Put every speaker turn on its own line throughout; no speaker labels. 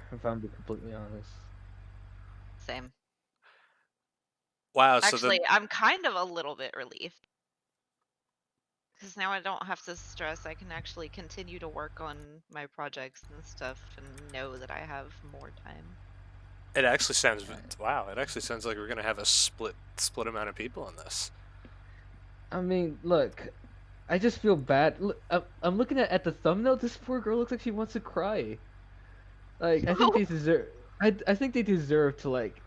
care, if I'm being completely honest.
Same.
Wow, so the
Actually, I'm kind of a little bit relieved because now I don't have to stress. I can actually continue to work on my projects and stuff and know that I have more time.
it actually sounds
Right.
wow. It actually sounds like we're gonna have a split amount of people in this.
I mean, look, I just feel bad. Look, I'm looking at the thumbnail. This poor girl looks like she wants to cry. Like, I think they deserve. I think they deserve to like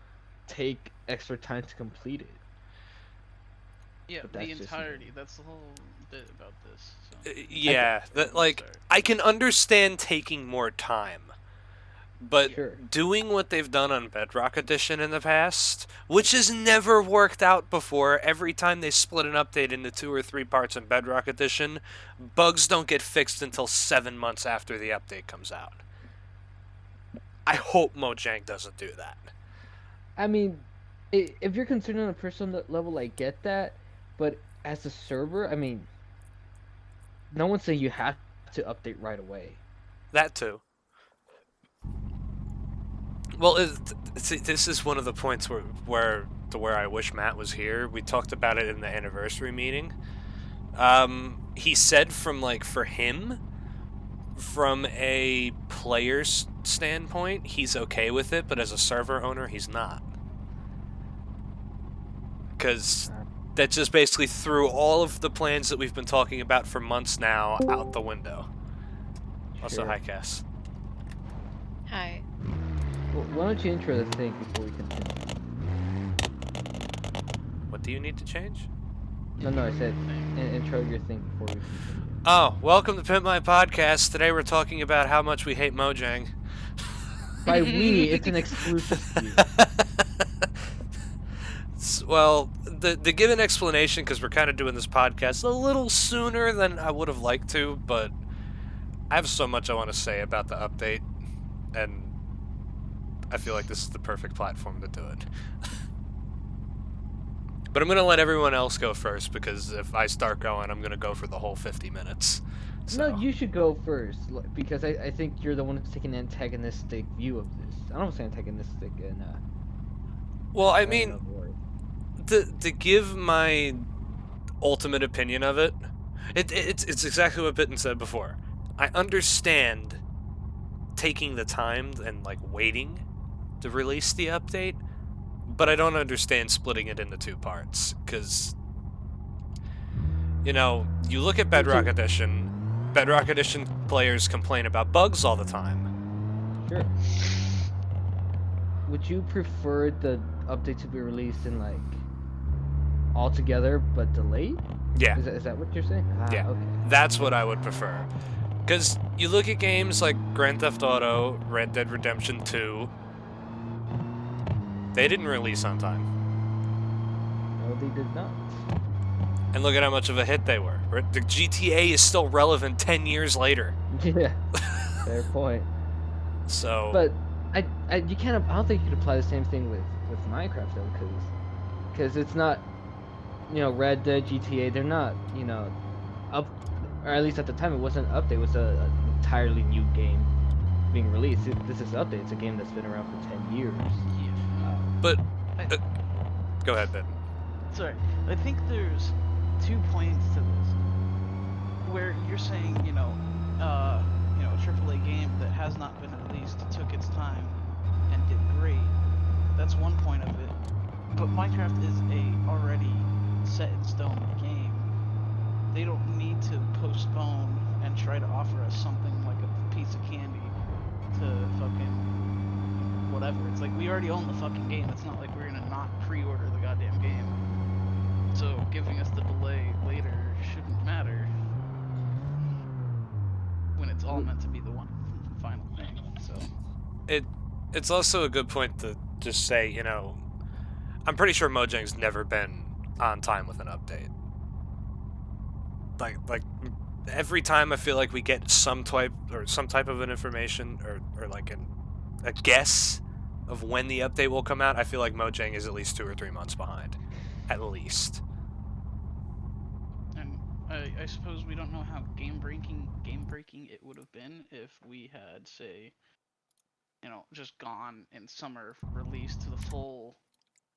take extra time to complete it.
Yeah,
But
the
that's just me.
entirety. That's the whole bit about this. So
I th-
Yeah,
for
that
the most
like
part.
I can understand taking more time, but
Sure.
doing what they've done on Bedrock Edition in the past, which has never worked out before, every time they split an update into 2 or 3 parts in Bedrock Edition, bugs don't get fixed until 7 months after the update comes out. I hope Mojang doesn't do that.
I mean, if you're concerned on a personal level, I get that. But as a server, I mean, no one's saying you have to update right away.
That too. Well, this is one of the points where I wish Matt was here. We talked about it in the anniversary meeting. He said for him, from a player's standpoint, he's okay with it, but as a server owner, he's not. Because that just basically threw all of the plans that we've been talking about for months now out the window. Also, hi,
Sure.
Cass.
Hi.
Well, why don't you intro the thing before we continue?
What do you need to change?
No, I said intro your thing before we continue.
Oh, welcome to Pimp My Podcast. Today we're talking about how much we hate Mojang.
By we, it's an exclusive to you.
Well, to give an explanation, because we're kind of doing this podcast a little sooner than I would have liked to, but I have so much I want to say about the update, and I feel like this is the perfect platform to do it. But I'm going to let everyone else go first, because if I start going, I'm going to go for the whole 50 minutes. So.
No, you should go first because I think you're the one who's taking an antagonistic view of this. I don't want to say antagonistic and
Well, I
don't
mean,
know the word.
to give my ultimate opinion of it, it's exactly what Bitten said before. I understand taking the time and waiting to release the update, but I don't understand splitting it into 2 parts, because you look at Bedrock Edition players complain about bugs all the time.
Sure. Would you prefer the update to be released in all together but delayed?
Yeah.
Is that what you're saying?
Yeah.
Okay.
That's what I would prefer. Because you look at games like Grand Theft Auto, Red Dead Redemption 2, they didn't release on time.
No, they did not.
And look at how much of a hit they were. The GTA is still relevant 10 years later.
Yeah. Fair point.
So.
But you can't. I don't think you could apply the same thing with Minecraft though, because it's not, Red Dead, GTA. They're not, up, or at least at the time it wasn't an update. It was an entirely new game being released. This is an update. It's a game that's been around for 10 years.
Yeah.
But go ahead, Ben.
Sorry, I think there's 2 points to this. Where you're saying, a AAA game that has not been released took its time and did great. That's one point of it. But Minecraft is a already set in stone game. They don't need to postpone and try to offer us something like a piece of candy to fucking whatever. It's like we already own the fucking game. It's not like we're gonna not pre-order the goddamn game. So giving us the delay later shouldn't matter when it's all meant to be the one final thing. So
it's also a good point to just say, I'm pretty sure Mojang's never been on time with an update. Like every time I feel like we get some type of an information or a guess of when the update will come out, I feel like Mojang is at least 2 or 3 months behind, at least.
And I suppose we don't know how game breaking it would have been if we had, say, just gone in summer release to the full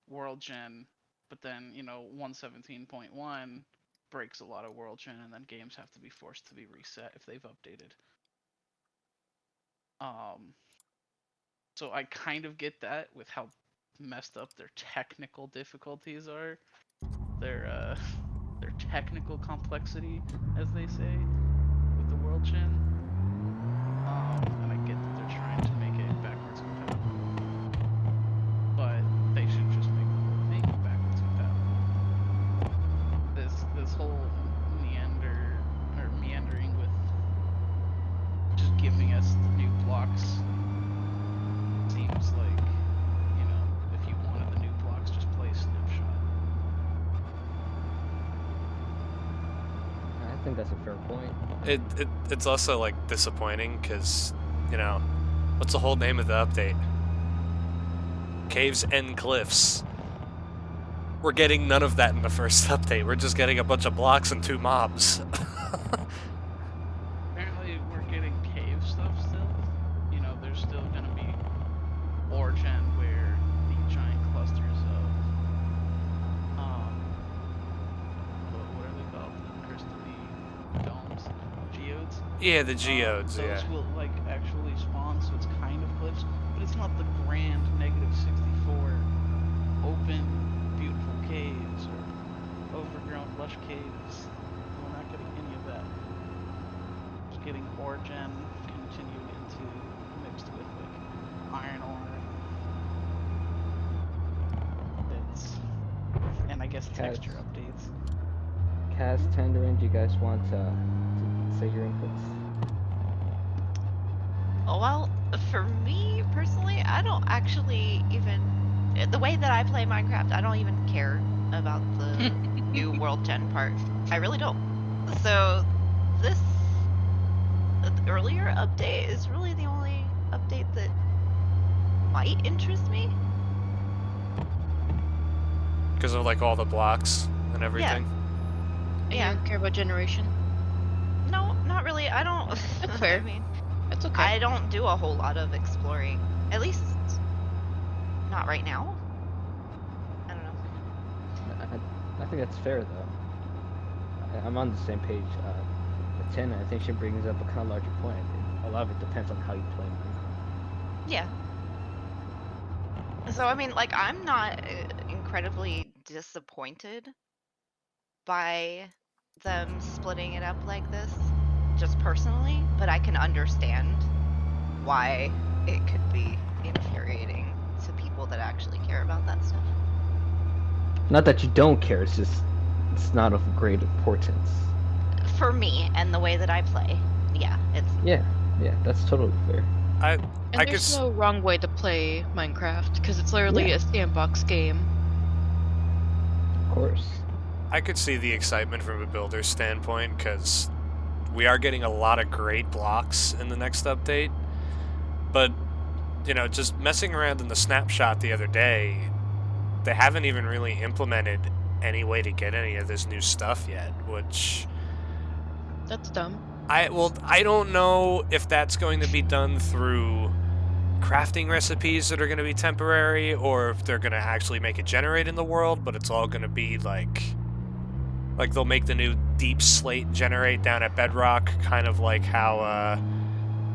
world gen, but then 117.1 breaks a lot of world gen, and then games have to be forced to be reset if they've updated. So I kind of get that with how messed up their technical difficulties are, their technical complexity, as they say, with the world gen. And I get that they're trying to make it backwards compatible, but they should just make the whole thing backwards compatible. This whole meandering with just giving us the new blocks seems like, if you wanted the new blocks, just play Snapshot.
I think that's a fair point.
It's also like disappointing because, what's the whole name of the update? Caves and Cliffs. We're getting none of that in the first update. We're just getting a bunch of blocks and 2 mobs.
Apparently, we're getting cave stuff still. There's still gonna be ore gen where the giant clusters of what are they called? Crystalline domes, geodes.
Yeah, the geodes.
Those
Yeah.
will actually spawn, so it's kind of cliffs, but it's not the grand -64 open beautiful caves or overgrown lush caves. We're not getting any of that. Just getting ore gen continued into mixed with iron ore bits, and I guess texture updates.
Cass, Tandarine, do you guys want to say your inputs?
Oh, well, for me personally, I don't actually even. The way that I play Minecraft, I don't even care about the new world gen part. I really don't. So, this earlier update is really the only update that might interest me.
Because of like all the blocks and everything.
And
Yeah.
you don't care about generation?
No, not really. I don't.
That's fair.
I mean,
That's okay.
I don't do a whole lot of exploring. At least, not right now. I don't know.
I think that's fair though. I'm on the same page with Tin. I think she brings up a kind of larger point. A lot of it depends on how you play Minecraft.
Yeah. So I mean, like, I'm not incredibly disappointed by them splitting it up like this, just personally, but I can understand why it could be infuriating to people that actually care about that stuff.
Not that you don't care, it's just it's not of great importance.
For me and the way that I play, yeah, it's
Yeah, that's totally fair.
And
I
there's
could
no wrong way to play Minecraft, because it's literally
Yeah.
a sandbox game.
Of course.
I could see the excitement from a builder's standpoint because we are getting a lot of great blocks in the next update. But, just messing around in the snapshot the other day, they haven't even really implemented any way to get any of this new stuff yet, which
That's dumb.
I don't know if that's going to be done through crafting recipes that are going to be temporary, or if they're going to actually make it generate in the world, but it's all going to be like they'll make the new deep slate generate down at Bedrock, kind of like how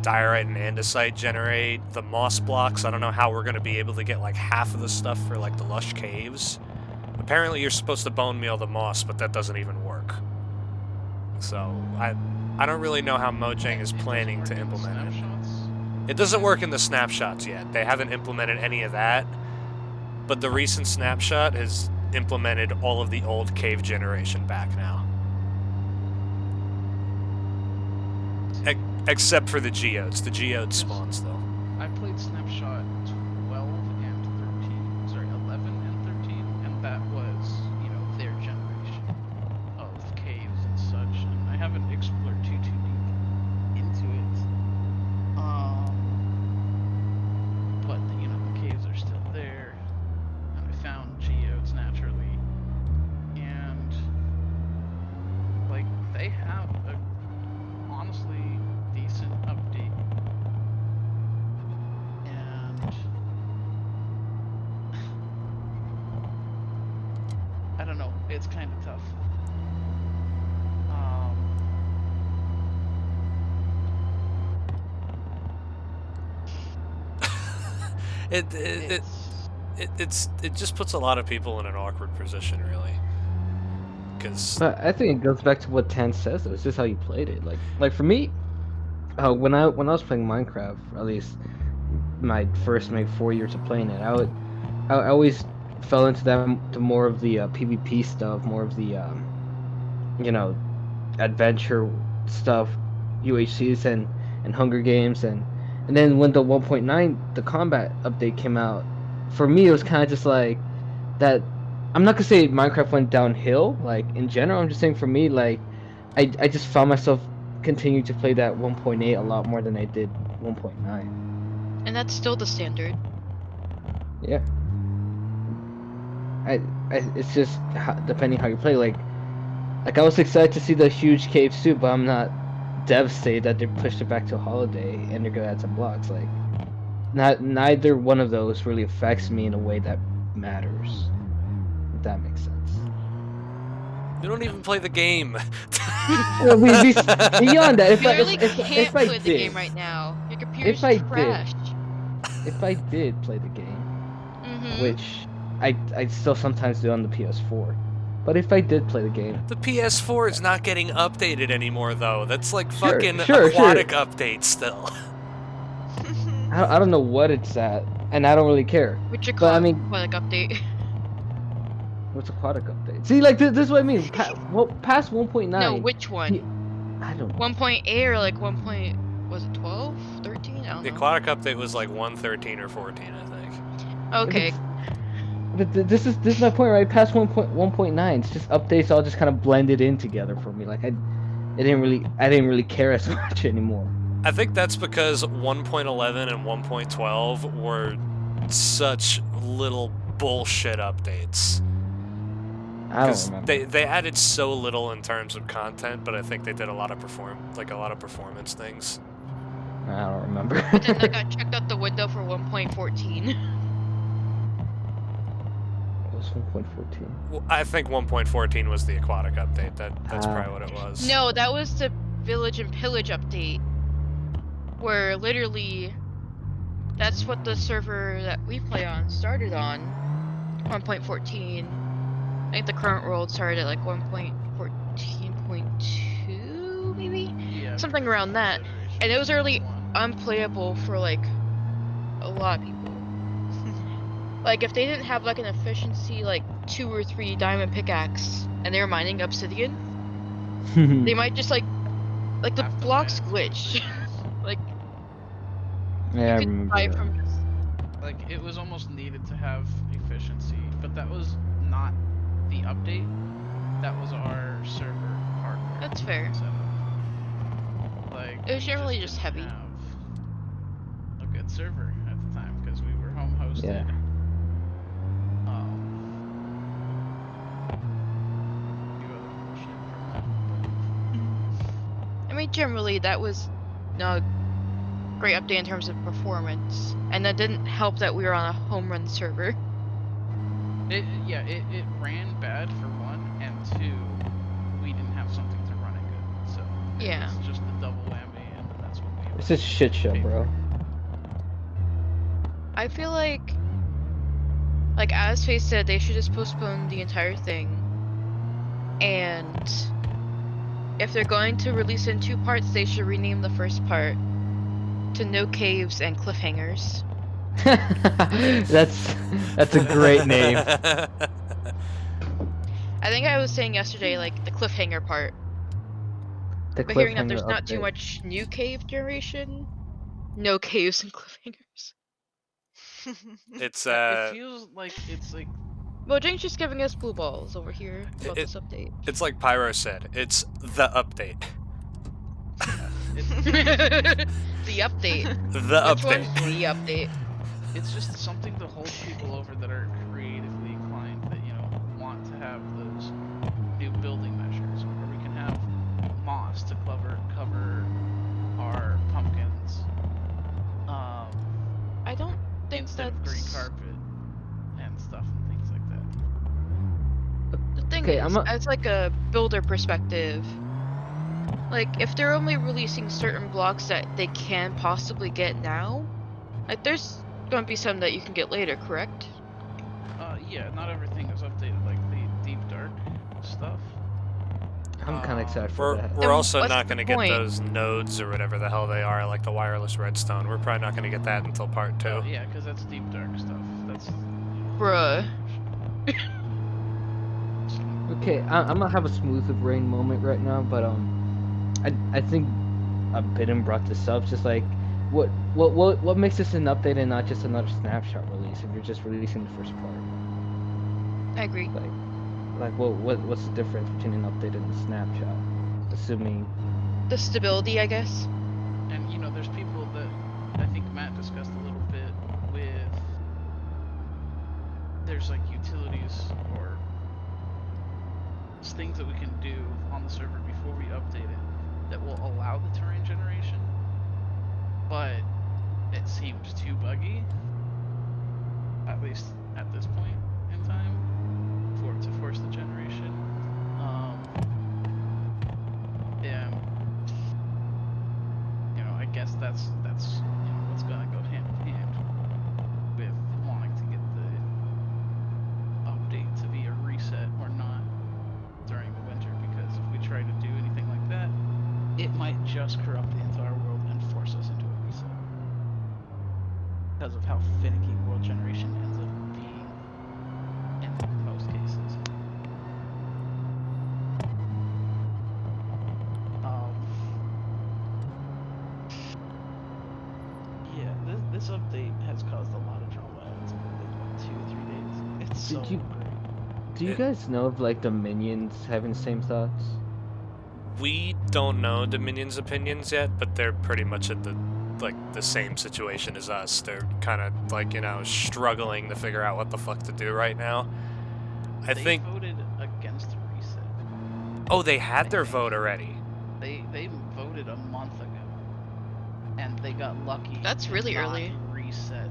diorite and andesite generate the moss blocks. I don't know how we're going to be able to get like half of the stuff for like the lush caves. Apparently you're supposed to bone meal the moss, but that doesn't even work. So I don't really know how Mojang is planning to implement it. It doesn't work in the snapshots yet. They haven't implemented any of that. But the recent snapshot has implemented all of the old cave generation back now. Except for the geodes. The geode spawns, though.
I played Snapshot 12 and 13, sorry, 11 and 13, and that was, their generation of caves and such, and I haven't explored too deep into it. But, the caves are still there, and I found geodes naturally, and, like, they have a honestly decent update, and it's kind of tough.
It just puts a lot of people in an awkward position, really. Because
But I think it goes back to what Tan says. Though. It's just how you played it. Like for me, when I was playing Minecraft, at least my first maybe 4 years of playing it, I always fell into to more of the PvP stuff, more of the you know, adventure stuff, UHCs and Hunger Games and then when the 1.9 the combat update came out, for me it was kind of just like that. I'm not gonna say Minecraft went downhill like in general. I'm just saying for me like I just found myself continuing to play that 1.8 a lot more than I did 1.9.
And that's still the standard.
Yeah. It's just depending how you play. Like I was excited to see the huge cave suit, but I'm not devastated that they pushed it back to holiday and they're gonna add some blocks. Like, neither one of those really affects me in a way that matters. If that makes sense.
you don't even play the game.
Well, beyond that,
You really
if
can't
I
play the
did,
game right now. Your computer's
I did,
trash.
if I did play the game,
Mm-hmm.
which I still sometimes do on the PS4, but if I did play the game,
The PS4 is not getting updated anymore, though. That's like
Sure,
fucking
sure.
aquatic update still.
I don't know what it's at, and I don't really care.
Which you
But
call
I mean,
like update.
what's aquatic update? See, like this is what I mean. Past 1.9.
No, which one?
I don't know.
1.8 or like 1. Was it 12? 13? I don't
The
know.
aquatic update was like 113 or 14, I think.
Okay.
But this is my point, right? Past 1.9, it's just updates all just kind of blended in together for me. Like I didn't really care as much anymore.
I think that's because 1.11 and 1.12 were such little bullshit updates.
I don't remember.
They added so little in terms of content, but I think they did a lot of performance things.
I don't remember.
But then I got checked out the window for 1.14.
It was 1.14.
Well, I think 1.14 was the aquatic update. That's probably what it was.
No, that was the Village and Pillage update. Where literally, that's what the server that we play on started on. 1.14. I think the current world started at like 1.14.2, maybe?
Yeah,
Something around that. And it was early unplayable for like a lot of people. Like if they didn't have like an efficiency like 2 or 3 diamond pickaxe and they were mining obsidian, they might just like the
Have to
blocks
mine
glitched. Like
Yeah, I
you could
remember
buy
that.
from just
like it was almost needed to have efficiency, but that was not the update. That was our server hardware.
That's fair.
Setup. Like
It was
we
generally just
didn't
heavy.
have a good server at the time because we were home hosted.
Yeah.
Few other bullshit from
I mean, generally that was no great update in terms of performance, and that didn't help that we were on a home run server.
that, but it ran bad for one, and two, we didn't have something to run it good. So
Yeah.
it's just the double whammy, and that's what we.
It's a shit show, bro.
I feel like as Faye said, they should just postpone the entire thing, and if they're going to release it in 2 parts, they should rename the first part to No Caves and Cliffhangers.
That's a great name.
I think I was saying yesterday, like the cliffhanger part.
The
But hearing that there's
cliffhanger
not too
update.
much new cave generation, no caves and cliffhangers.
It's
It feels like it's like
Mojang's just giving us blue balls over here about this update.
it's like Pyro said. It's the update.
The update.
The
Which
update.
one's the update?
it's just something to hold people over that are creatively inclined, that want to have those new building measures, where we can have moss to cover our pumpkins.
I don't think
Instead
that's
of green carpet and stuff and things like that.
thing
Okay,
is, as like a builder perspective, like if they're only releasing certain blocks that they can possibly get now, like there's gonna be some that you can get later, correct?
Yeah, not everything is updated, like the deep dark stuff.
I'm kind of excited for
We're,
that.
we're
Then
also
what's
not
the
going to get
point?
those nodes or whatever the hell they are, like the wireless redstone. We're probably not going to get that until part 2.
Oh, yeah, because that's deep dark stuff. That's.
Bruh.
Okay, I'm gonna have a smooth brain moment right now, but I think Bitten brought this up. Just like, what makes this an update and not just another snapshot release? If you're just releasing the first part,
I agree.
like what's the difference between an update and a snapshot? Assuming
The stability, I guess.
And you know, there's people that I think Matt discussed a little bit with. There's like utilities or things that we can do on the server before we update it that will allow the terrain generation, but it seems too buggy, at least at this point in time, for it to force the generation. And you know, I guess that's you know what's gonna go hand in hand with wanting to get the update to be a reset or not during the winter, because if we try to do anything like that, it might just corrupt the entire world and force us into a reset because of how finicky world generation ends up being in most cases. Yeah, this update has caused a lot of drama as of like 2 or 3 days. It's so
Did you-
great.
do you guys know if like the minions having the same thoughts?
We don't know Dominion's opinions yet, but they're pretty much at the same situation as us. They're kind of like, you know, struggling to figure out what the fuck to do right now. I
They
think.
voted against the reset.
Oh, they had their
think.
vote already.
They voted a month ago, and they got lucky.
That's
to
really
not
early.
Reset.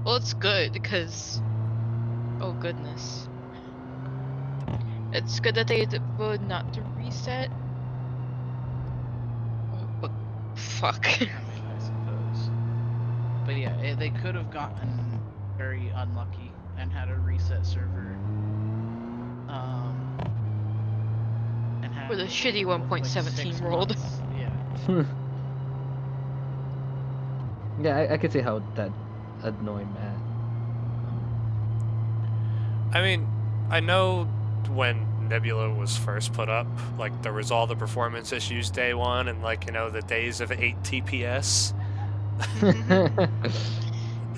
Well, it's good because, oh goodness, it's good that they voted not to reset. But fuck.
I mean, I suppose. But yeah, they could have gotten very unlucky and had a reset server. And had
Where the shitty
like
1.17
6
rolled.
months. Yeah.
Yeah, I could see how that annoyed Matt.
I mean, I know when Nebula was first put up, like there was all the performance issues day 1 and like, you know, the days of 8 TPS.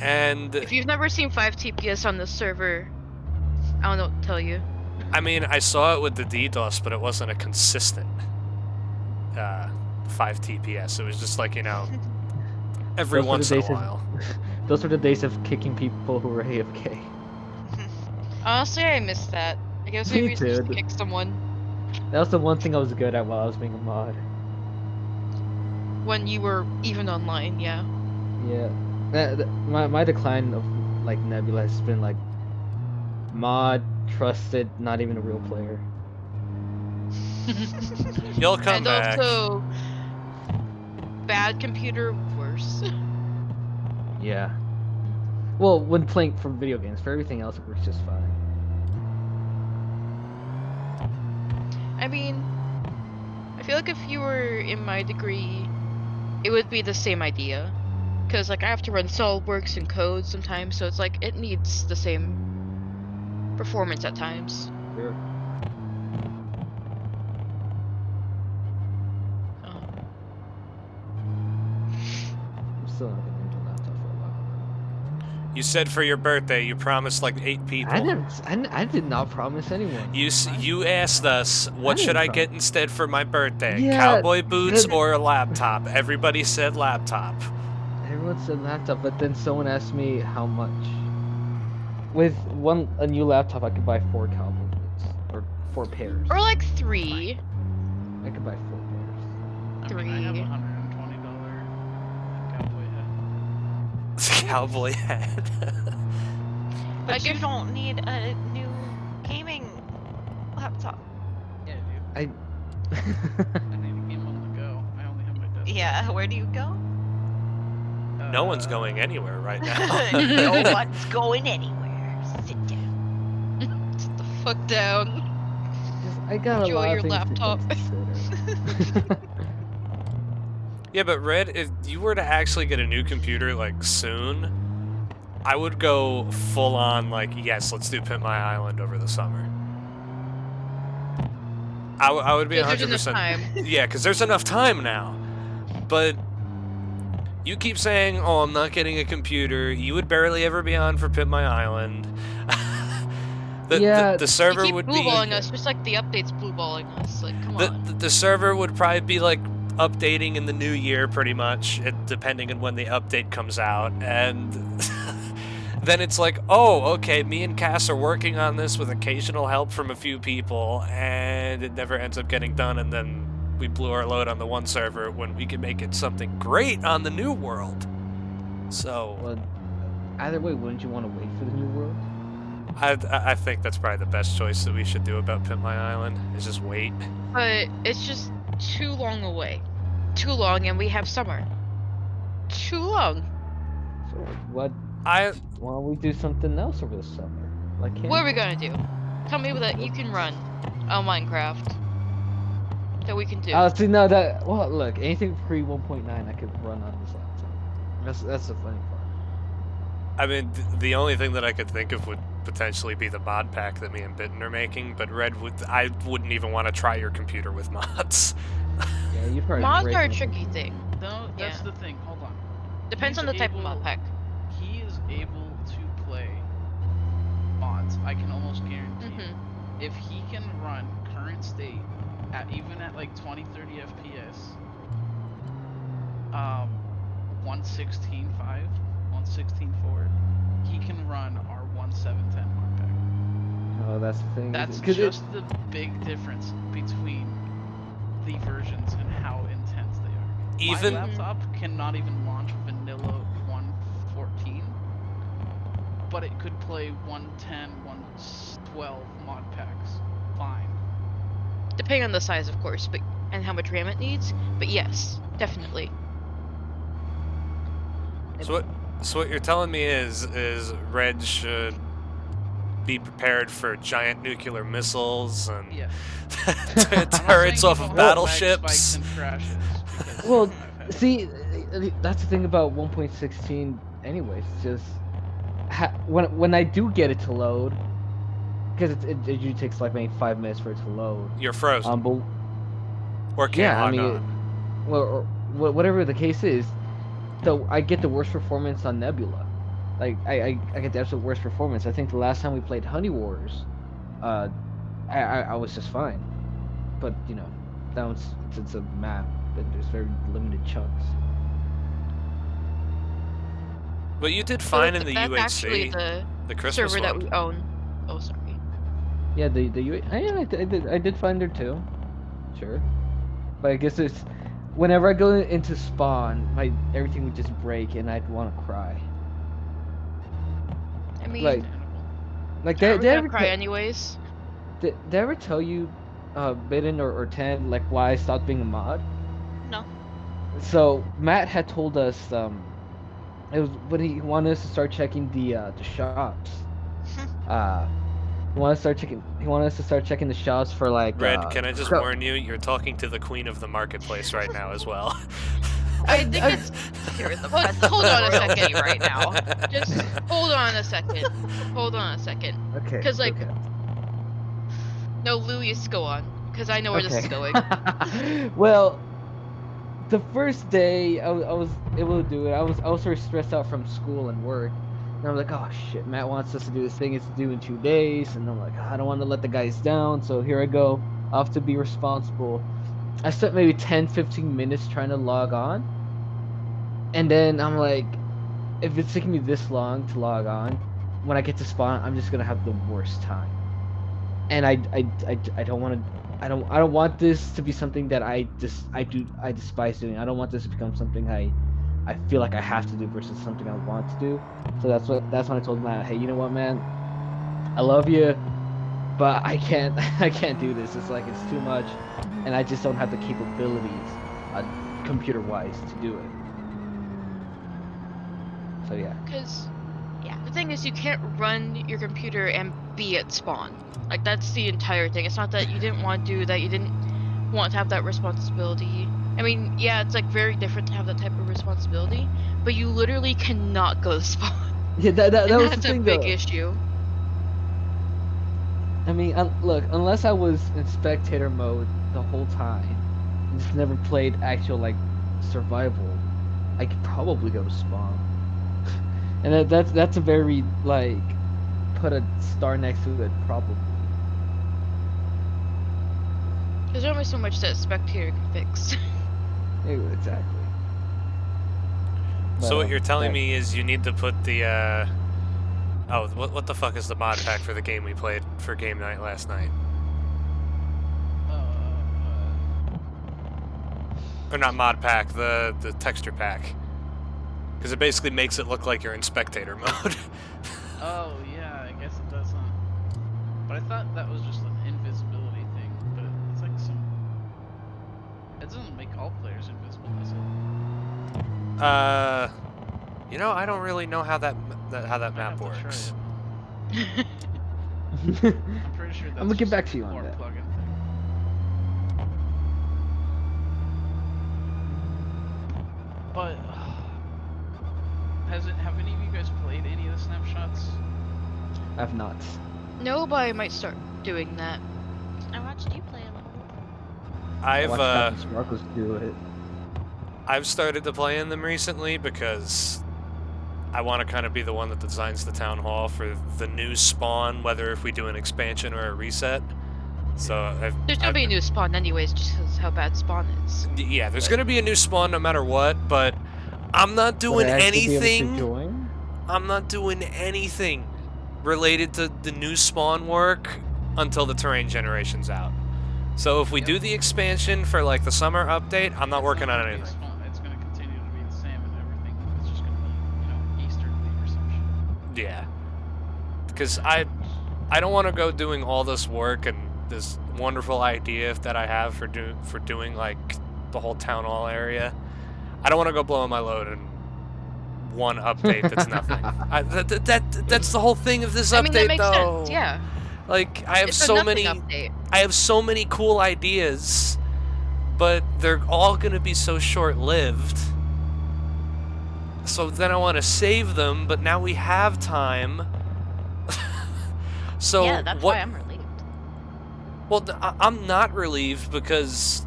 And
If you've never seen 5 TPS on this server, I don't know what to tell you.
I mean, I saw it with the DDoS, but it wasn't a consistent 5 TPS. It was just like, you know, every
Those were the
once in a
days of-
while.
Those were the days of kicking people who were AFK.
Honestly, I missed that. I guess
Me
maybe it's just to
too.
kick someone
That was the one thing I was good at while I was being a mod.
when you were even online, yeah.
Yeah. My decline of like Nebula has been like mod, trusted, not even a real player.
You'll come
And
back.
also, bad computer, worse.
Yeah. Well, when playing for video games, for everything else it works just fine.
I mean, I feel like if you were in my degree, it would be the same idea. Because, like, I have to run SolidWorks and code sometimes, so it's like, it needs the same performance at times.
Sure. I'm still not gonna use a laptop for a while.
You said for your birthday you promised like 8 people.
I did not promise anyone.
You asked us what should I get instead for my birthday?
Yeah,
Cowboy boots or a laptop? Everybody said laptop.
Everyone said laptop, but then someone asked me how much. With a new laptop, I could buy 4 cowboy boots or 4 pairs.
Or like 3.
I could buy 4 pairs.
I mean, I have
Three.
a $120 cowboy hat.
Cowboy hat.
But
Like
you
if-
don't need a new gaming laptop?
Yeah, dude.
I.
I need a game on the go. I only have my desktop.
Yeah, where do you go?
No one's going anywhere right now.
No one's going anywhere. Sit down.
Sit the fuck down.
I got a
Enjoy
lot
your
of things
laptop.
to consider.
Yeah, but Red, if you were to actually get a new computer like soon, I would go full on like, yes, let's do Pimp My Island over the summer. I would be
'Cause there's enough
100%.
time.
Yeah, because there's enough time now. But you keep saying, oh, I'm not getting a computer. You would barely ever be on for Pimp My Island.
Yeah,
the
You
server
keep
would be.
blueballing us, just like the updates blueballing us. Like, come on.
The server would probably be like updating in the new year, pretty much, depending on when the update comes out, and then it's like, oh, okay, me and Cass are working on this with occasional help from a few people, and it never ends up getting done, and then we blew our load on the one server when we could make it something great on the new world. So
Well, either way, wouldn't you want to wait for the new world?
I think that's probably the best choice that we should do about Pimp My Island, is just wait.
But it's just too long away. Too long, and we have summer. Too long.
So what?
I
Why don't we do something else over the summer? Like
What are we
camping?
gonna do? Tell me that you can run on Minecraft. That we can do.
See, no, that. Well, look, anything pre 1.9, I could run on this laptop. That's the funny part.
I mean, the only thing that I could think of would potentially be the mod pack that me and Bitten are making, but I wouldn't even want to try your computer with mods.
Yeah, you probably.
Mods
break
are a
one.
tricky thing.
No, that's
Yeah.
the thing. Hold on.
Depends on the type of mod pack.
He is able to play mods. I can almost guarantee it.
Mm-hmm.
If he can run current state at even at like 20, 30 FPS, 116.5, 116.4, he can run our 1710 mod pack.
Oh, that's the thing.
That's
'Cause
just the big difference between the versions and how intense they are.
Even-
My laptop cannot even launch vanilla 114, but it could play 110, 112 mod packs fine.
Depending on the size, of course, but and how much RAM it needs. But yes, definitely.
So what you're telling me is Red should be prepared for giant nuclear missiles and
Yeah.
turrets off of
Lag
battleships.
spikes and crashes because
Well,
I've had
see, that's the thing about 1.16. Anyways, it's just when I do get it to load, because it usually takes like maybe 5 minutes for it to load.
You're frozen.
But
Or can't
yeah, I
log
mean,
on.
or whatever the case is, though I get the worst performance on Nebula. Like I get the absolute worst performance. I think the last time we played Honey Wars, I was just fine. But you know, that one's it's a map and there's very limited chunks.
But you did fine in the
That's actually
UHC,
the
the Christmas
server that
one.
we own. Oh, sorry.
Yeah, I did find her too, sure. But I guess it's whenever I go into spawn, everything would just break and I'd want to cry.
I mean,
Like, like
are
they
we
they
gonna
ever
cry
te-
anyways?
did they ever tell you, Bitten or Tan, like why I stopped being a mod?
No.
So Matt had told us it was when he wanted us to start checking the shops. He wanted us to start checking the shops for like.
Red, can I just
so-
warn you? You're talking to the queen of the marketplace right now as well.
I think
I-
it's.
You're in the
Hold-
presence
hold
of
on a
royalty
second.
right now.
Just hold on a second. Hold on a second.
Okay.
'Cause, like,
okay.
No, Louis, go on, because I know where this is going.
Well, the first day I was able to do it. I was sort of stressed out from school and work, and I'm like, oh shit, Matt wants us to do this thing. It's due in 2 days, and I'm like, I don't want to let the guys down, so here I go, off to be responsible. I spent maybe 10-15 minutes trying to log on, and then I'm like, if it's taking me this long to log on, when I get to spawn, I'm just gonna have the worst time. And I don't want to. I don't want this to be something that I despise doing. I don't want this to become something I feel like I have to do versus something I want to do. So that's when I told Matt, hey, you know what, man? I love you, but I can't I can't do this. It's like it's too much, and I just don't have the capabilities, computer-wise, to do it. So yeah.
Because
Yeah.
the thing is, you can't run your computer and be at spawn. Like, that's the entire thing. It's not that you didn't want to do that, you didn't want to have that responsibility. I mean, yeah, it's like very different to have that type of responsibility, but you literally cannot go to spawn.
Yeah, that
And
was the
that's
thing
a big
though.
issue.
I mean, look, unless I was in spectator mode the whole time, and just never played actual like survival, I could probably go to spawn. And that's a very like put a star next to it probably.
There's only so much that spectator can fix.
Yeah, exactly.
So
But,
what you're telling
that-
me is you need to put the oh, what the fuck is the mod pack for the game we played for game night last night? Or not mod pack, the texture pack. Because it basically makes it look like you're in spectator mode.
Oh yeah, I guess it does, huh? But I thought that was just an invisibility thing. But it's like some. It doesn't make all players invisible, does it?
You know, I don't really know how that
Might
map
have to try
works.
it. I'm pretty sure that's
I'm gonna get
just
back
a
to you on
core
that.
plugin thing. But have any of you guys played any of the snapshots?
I've not.
No, but I might start doing that.
I watched you play a little.
I watched
I've
Captain Sparkles do it.
I've started to play in them recently because I want to kind of be the one that designs the town hall for the new spawn, whether if we do an expansion or a reset. So
There's gonna be a new spawn anyways, just because how bad spawn is.
yeah, there's gonna be a new spawn no matter what, but I'm not doing
Would I actually be able to
anything.
join?
I'm not doing anything related to the new spawn work until the terrain generation's out. So if we do the expansion for like the summer update, I'm not working on anything.
It's going to continue to be the same and everything. It's just going to be, Eastern League or some shit.
Yeah, because I don't want to go doing all this work and this wonderful idea that I have for doing like the whole town hall area. I don't want to go blowing my load in one update that's nothing. That's the whole thing of this update,
I mean, that makes
though.
sense, yeah.
Like I have
It's a
so
nothing
many.
update.
I have so many cool ideas, but they're all gonna be so short-lived. So then I want to save them, but now we have time. So
yeah, that's
what?
why I'm relieved.
Well, I'm not relieved because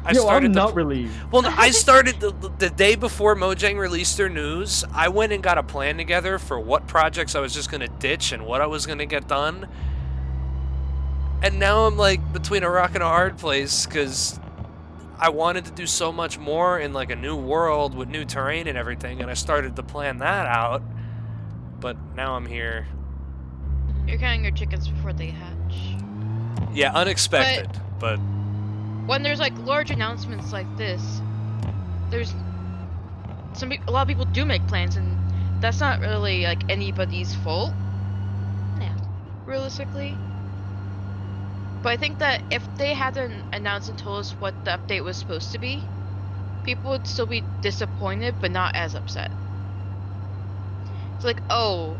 I
Yo,
started
I'm
the
not relieved.
Well, no, I started the day before Mojang released their news. I went and got a plan together for what projects I was just gonna ditch and what I was gonna get done. And now I'm like between a rock and a hard place because I wanted to do so much more in like a new world with new terrain and everything, and I started to plan that out. But now I'm here.
You're counting your chickens before they hatch.
Yeah, unexpected, but
When there's like large announcements like this, there's a lot of people do make plans, and that's not really like anybody's fault,
Yeah.
realistically. But I think that if they hadn't announced and told us what the update was supposed to be, people would still be disappointed, but not as upset. It's like, oh,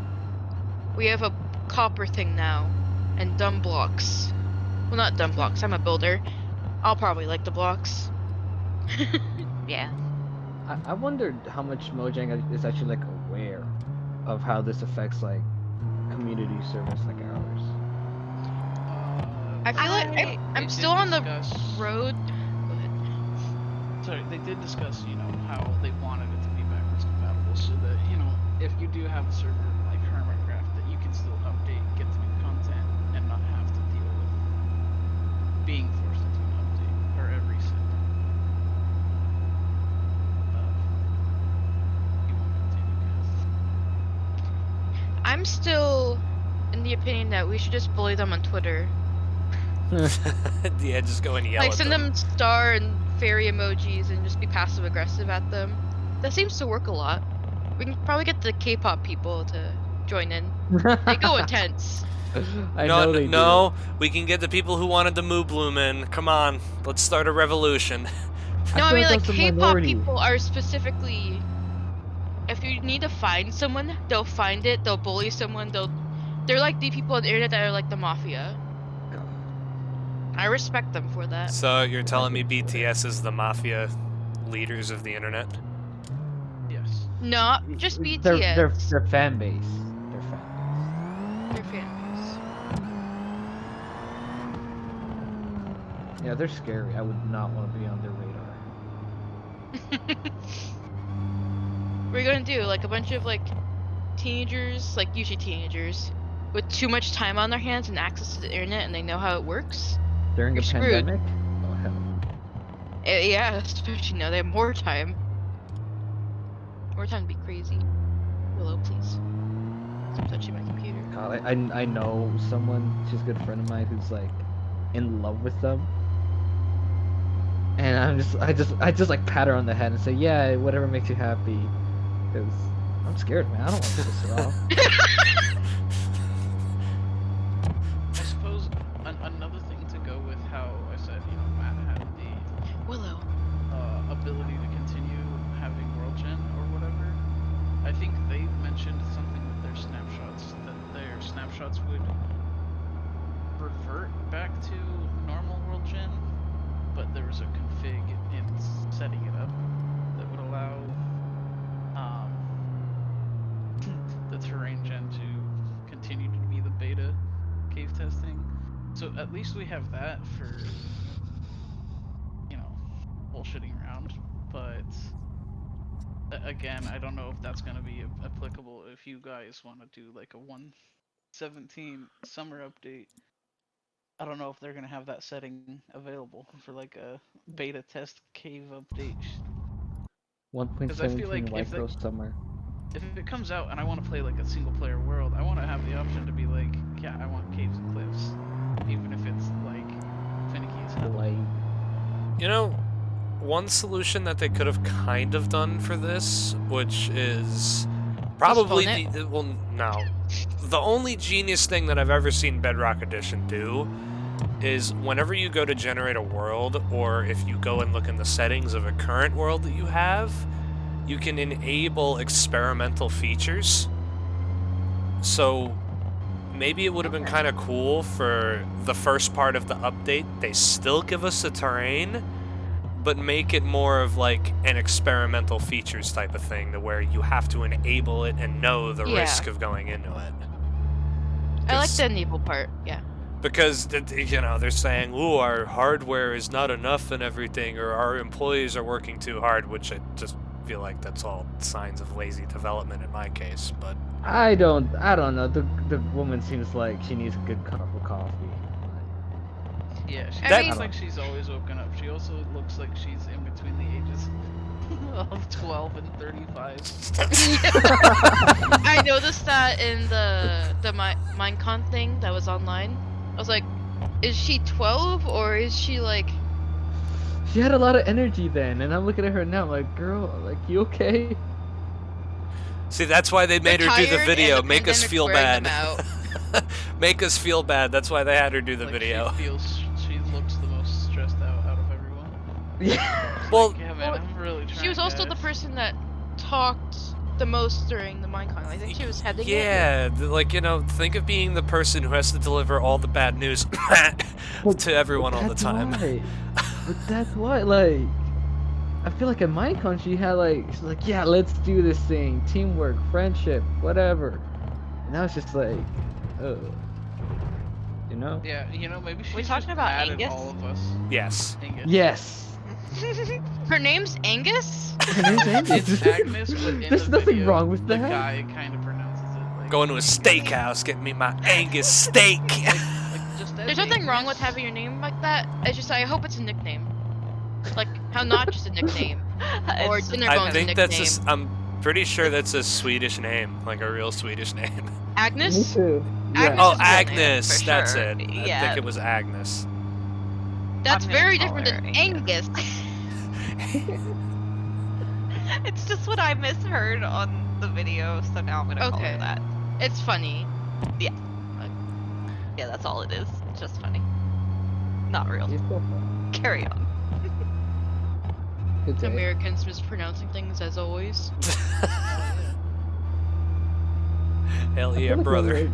we have a copper thing now, and dumb blocks. Well, not dumb blocks. I'm a builder. I'll probably like the blocks.
Yeah.
I wondered how much Mojang is actually like aware of how this affects like community service like ours.
I feel like
they
I'm
did
still on the
discuss-
road. Go ahead.
Sorry, they did discuss, how they wanted it to be backwards compatible, so that, if you do have a server like Hermitcraft, that you can still update, get the new content, and not have to deal with being forced into an update or a reset. You want to continue, Cass?
I'm still in the opinion that we should just bully them on Twitter.
yeah, just go and yell
Like
at
send
them.
them star and fairy emojis and just be passive aggressive at them. That seems to work a lot. We can probably get the K-pop people to join in. They go intense.
I
no,
know they
no, we can get the people who wanted the Moo Bloom in. Come on, let's start a revolution.
do.
No, I
feel
mean like
that's a
K-pop
minority.
people are specifically. If you need to find someone, they'll find it. They'll bully someone. They're like the people on the internet that are like the mafia.
God.
I respect them for that.
So you're telling me BTS is the mafia leaders of the internet?
Yes.
Not just BTS.
Their fan base. Their fan
Their fan
base. Yeah, they're scary. I would not want to be on their radar.
base. What are you gonna do? Like a bunch of like teenagers, like usually teenagers, with too much time on their hands and access to the internet, and they know how it works.
During
You're
a
screwed.
pandemic? Oh hell.
Yeah, especially now they have more time. More time to be crazy. Willow, please. Stop touching my computer.
God, I know someone, she's a good friend of mine, who's like in love with them. And I just like pat her on the head and say, yeah, whatever makes you happy. Because I'm scared, man. I don't want to piss her off.
I suppose another thing to go with how I said, Matt had the
Willow.
ability to continue having World Gen or whatever. I think they mentioned something with their snapshots, that their snapshots would revert back to normal World Gen, but there was a config in setting it up that would allow the terrain gen to continue to be the beta cave testing. So at least we have that for, bullshitting around. But again, I don't know if that's going to be applicable if you guys want to do like a 1.17 summer update. I don't know if they're going to have that setting available for like a beta test cave update.
1.17
like
White Girl Summer.
If it comes out and I want to play like a single player world, I want to have the option to be like, yeah, I want caves and cliffs, even if it's like finicky as hell.
Like,
One solution that they could have kind of done for this, which is probably the only genius thing that I've ever seen Bedrock Edition do is whenever you go to generate a world, or if you go and look in the settings of a current world that you have, you can enable experimental features. So maybe it would have been kind of cool for the first part of the update, they still give us the terrain, but make it more of like an experimental features type of thing, to where you have to enable it and know the risk of going into it.
I like the enable part, yeah.
Because, they're saying, ooh, our hardware is not enough and everything, or our employees are working too hard, which I just feel like that's all signs of lazy development in my case, but...
I don't know. The woman seems like she needs a good cup of coffee.
Yeah, she
I
looks
mean-
like she's always woken up. She also looks like she's in between the ages of 12 and 35.
I noticed that in the Minecon thing that was online. I was like, is she 12 or is she like...
She had a lot of energy then, and I'm looking at her now, I'm like, girl, like, you okay?
See, that's why they made her do the
Retired
video,
and the
make us
pandemic's
feel
wearing
bad.
them
Make us feel bad, that's why they had her do the
Like,
video.
She looks the most stressed out of everyone.
Yeah.
Well,
Like, yeah, man, I'm really trying.
She was also the
guys.
person that talked the most during the Minecon. I think she was heading it.
yeah, think of being the person who has to deliver all the bad news to everyone all the
That's
time.
why. But that's why, like, I feel like at Minecon she's like, yeah, let's do this thing, teamwork, friendship, whatever. And now it's just like, ugh.
Yeah, maybe she's
We talking
just
about
mad
Angus?
at all of us.
Yes.
Angus.
Yes.
Her name's Angus?
Her name's Angus.
It's Agnes, but in
There's
the
nothing
video,
wrong with
the
that.
guy kind of pronounces it like.
Going to a steakhouse, getting me my Angus steak.
There's nothing wrong with having your name like that. It's just I hope it's a nickname. Like how not just a nickname. Or
It's-
dinner
I
bone's a
think
nickname.
that's I'm pretty sure that's a Swedish name, like a real Swedish name.
Me
Agnes?
too.
Agnes
Oh,
is a real name,
Agnes,
for
that's
sure.
it. I
Yeah.
think it was Agnes.
That's
I'm gonna
very
call
different
her
than
Angus.
Angus.
It's just what I misheard on the video, so now I'm gonna call
Okay.
her that.
It's funny.
Yeah, that's all it is. It's just funny. Not real.
He's still fun.
Carry on.
Good day.
Americans mispronouncing things as always.
Hell
I
yeah,
feel like
brother.
we're-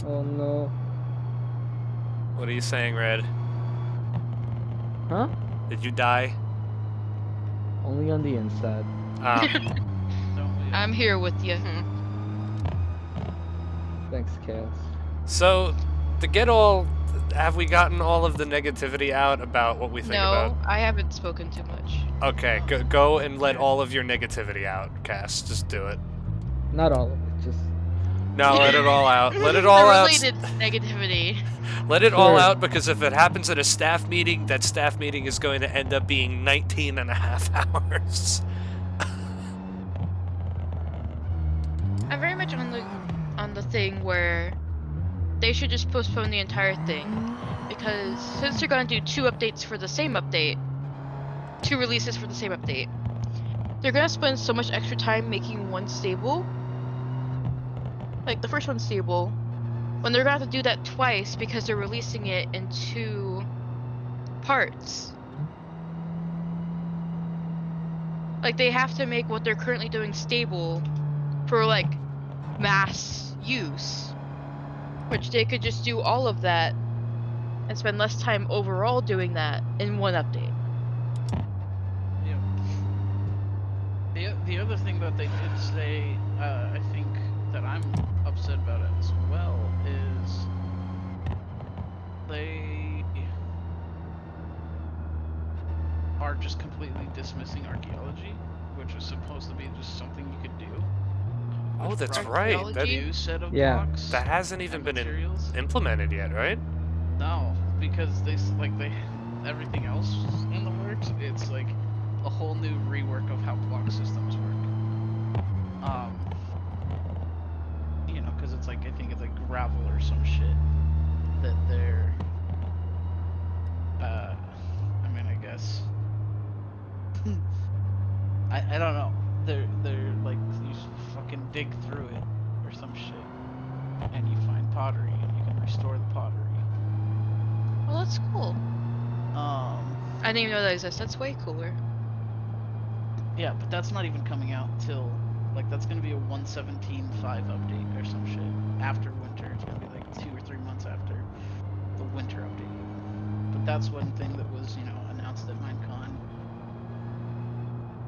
Oh no.
What are you saying, Red?
Huh?
Did you die?
Only on the inside.
Ah,
Don't we?
I'm here with you.
Thanks, Chaos.
so to get all, have we gotten all of the negativity out about what we think about?
No, I haven't spoken too much.
Okay, go and let all of your negativity out, Cass. Just do it.
Not all of it, just
No, let it all out. Let it all
the
out.
related negativity.
Let it all
Sure.
out, because if it happens at a staff meeting, that staff meeting is going to end up being 19 and a half hours.
I'm very much on the thing where they should just postpone the entire thing, because since they're gonna do 2 updates for the same update, 2 releases for the same update, they're gonna spend so much extra time making one stable. Like the first one's stable, when they're gonna have to do that twice because they're releasing it in 2 parts. Like they have to make what they're currently doing stable for like mass use, which they could just do all of that and spend less time overall doing that in one update.
Yeah. The other thing that they did say, I think that I'm upset about it as well, is they are just completely dismissing archaeology, which is supposed to be just something you could do.
Oh,
Which
that's
brought
right.
Archaeology?
That,
a new set of
Yeah.
blocks.
that hasn't even
and
been
materials.
implemented yet, right?
No, because they everything else in the works. It's like a whole new rework of how block systems work. You know, because it's like I think it's like gravel or some shit that they're. I mean, I guess. I don't know. They're like you fucking dig through it or some shit, and you find pottery and you can restore the pottery.
Well, that's cool.
Um.
I didn't even know that exists. That's way cooler.
Yeah, but that's not even coming out till like that's gonna be a 1.17.5 update or some shit after winter. It's gonna be like 2 or 3 months after the winter update. But that's one thing that was announced at Minecon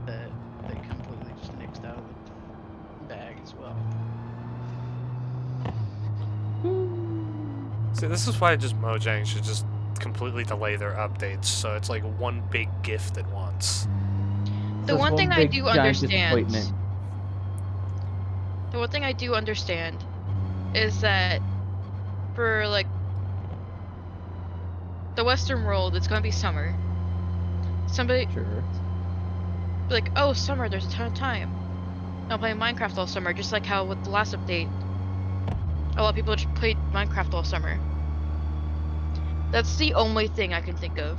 that they completely just nixed out of the bag as well.
See, this is why just Mojang should just completely delay their updates, so it's like one big gift at once.
The
Just
one thing I
big,
do
giant
understand.
disappointment.
The one thing I do understand is that for like the Western world, it's gonna be summer. Somebody
Sure.
be like, oh, summer, there's a ton of time. I'm playing Minecraft all summer, just like how with the last update, a lot of people just played Minecraft all summer. That's the only thing I can think of.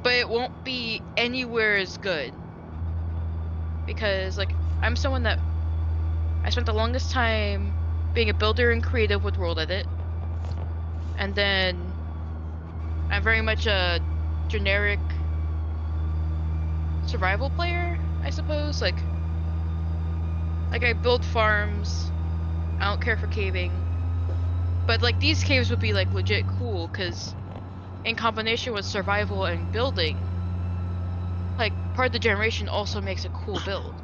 But it won't be anywhere as good. Because, like, I'm someone that I spent the longest time being a builder and creative with World Edit. And then I'm very much a generic survival player, I suppose. Like I build farms. I don't care for caving. But like these caves would be like legit cool because in combination with survival and building, like part of the generation also makes a cool build.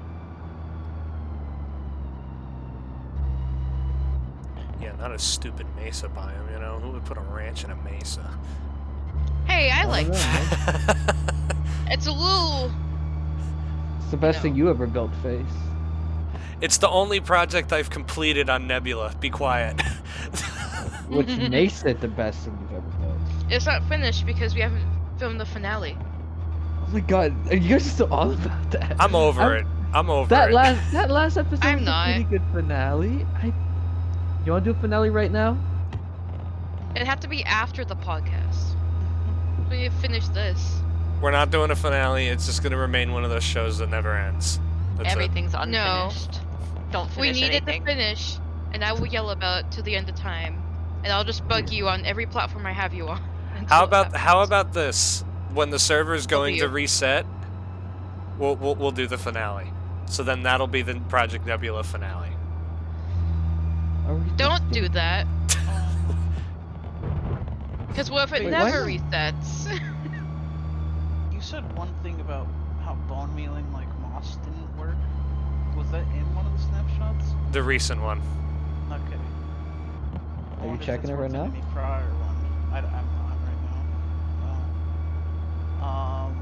Yeah, not a stupid mesa biome, you know? Who would put a ranch in a mesa?
Hey, I
don't
like
know,
that. It's a little.
It's the best thing you ever built, Face.
It's the only project I've completed on Nebula. Be quiet.
Which makes it the best thing you've ever built.
It's not finished because we haven't filmed the finale.
Oh my god, are you guys still on about that?
I'm over it. I'm over
That
it.
last episode
I'm
was
not.
a pretty good finale. You want to do a finale right now?
It'd have to be after the podcast. We finish this.
We're not doing a finale. It's just going to remain one of those shows that never ends. That's
Everything's
No.
unfinished. Don't
We
finish
need it to
anything.
finish, and I will yell about it till the end of time, and I'll just bug you on every platform I have you on.
How
until it
about
happens.
this? When the server's
I'll be
going to
you.
reset, we'll do the finale. So then that'll be the Project Nebula finale.
Are we
Don't
just
do
doing-
that,
Um,
because what if it
Wait,
why
never
not?
resets?
you said one thing about how bone mealing like moss didn't work. Was that in one of the snapshots?
The recent one.
Okay. I
Are you
wonder if
checking
it's
it right
worked in
now?
any prior one. I'm not right now. No.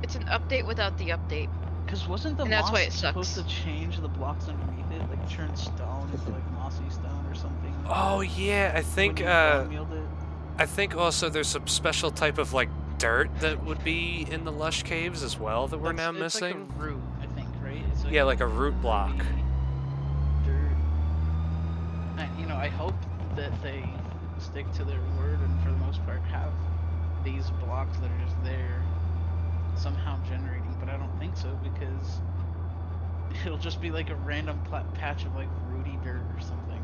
It's an update without the update.
Cause wasn't the
And that's
moss
why it
supposed to
sucks.
change the blocks underneath it, like turn stone into like mossy stone or something? Like
Oh
that,
yeah, I think
when you bone mealed it.
I think also there's some special type of like dirt that would be in the lush caves as well that we're now
It's
missing.
like a root, I think, right? It's like
Yeah, like a root block.
rooty dirt. And I hope that they stick to their word and for the most part have these blocks that are just there somehow generating, but I don't think so because it'll just be like a random patch of like rooty dirt or something.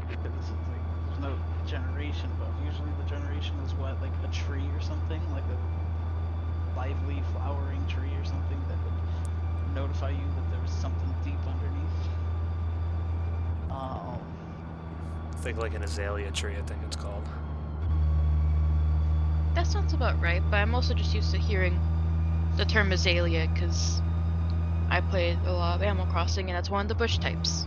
Because it's like there's no generation above. Usually the generation is what, like a tree or something, like a lively flowering tree or something that would notify you that there was something deep underneath.
I think like an azalea tree, I think it's called.
That sounds about right, but I'm also just used to hearing the term azalea because I played a lot of Animal Crossing, and that's one of the bush types.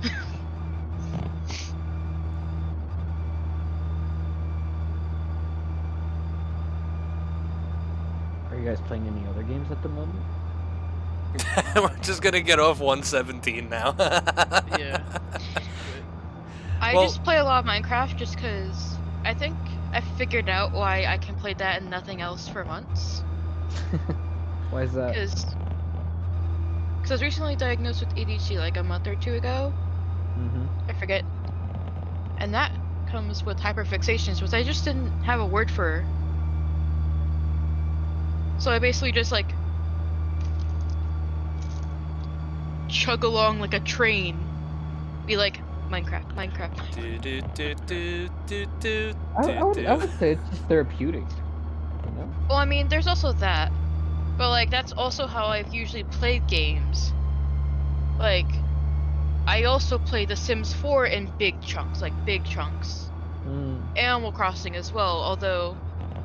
Are you guys playing any other games at the moment?
We're just gonna get off 117 now.
Yeah. Good.
I
Well-
just play a lot of Minecraft just because I think I figured out why I can play that and nothing else for months.
Why is that?
Because I was recently diagnosed with ADHD like a month or two ago.
Mm-hmm.
I forget. And that comes with hyperfixations, which I just didn't have a word for. So I basically just like chug along like a train. Be like, Minecraft, Minecraft, Minecraft.
Do, do, do, do, do, do,
I would
do.
say it's just therapeutic. You know?
Well, I mean, there's also that. But like, that's also how I've usually played games. Like, I also play The Sims 4 in big chunks, like big chunks.
Mm.
Animal Crossing as well, although